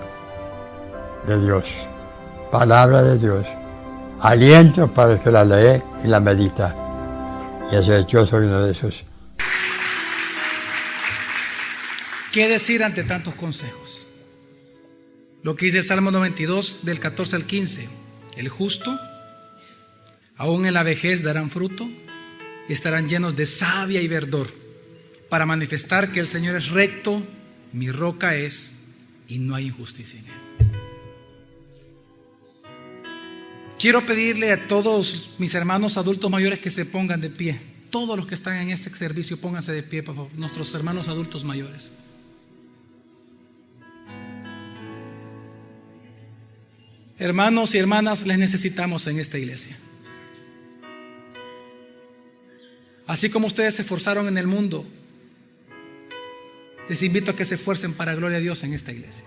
de Dios, palabra de Dios, aliento para el que la lee y la medita. Y eso, yo soy uno de esos. ¿Qué decir ante tantos consejos? Lo que dice el Salmo 92 del 14 al 15. El justo, aún en la vejez darán fruto y estarán llenos de savia y verdor, para manifestar que el Señor es recto, mi roca es, y no hay injusticia en él. Quiero pedirle a todos mis hermanos adultos mayores que se pongan de pie. Todos los que están en este servicio, pónganse de pie, por favor. Nuestros hermanos adultos mayores. Hermanos y hermanas, les necesitamos en esta iglesia. Así como ustedes se esforzaron en el mundo, les invito a que se esfuercen para gloria a Dios en esta iglesia.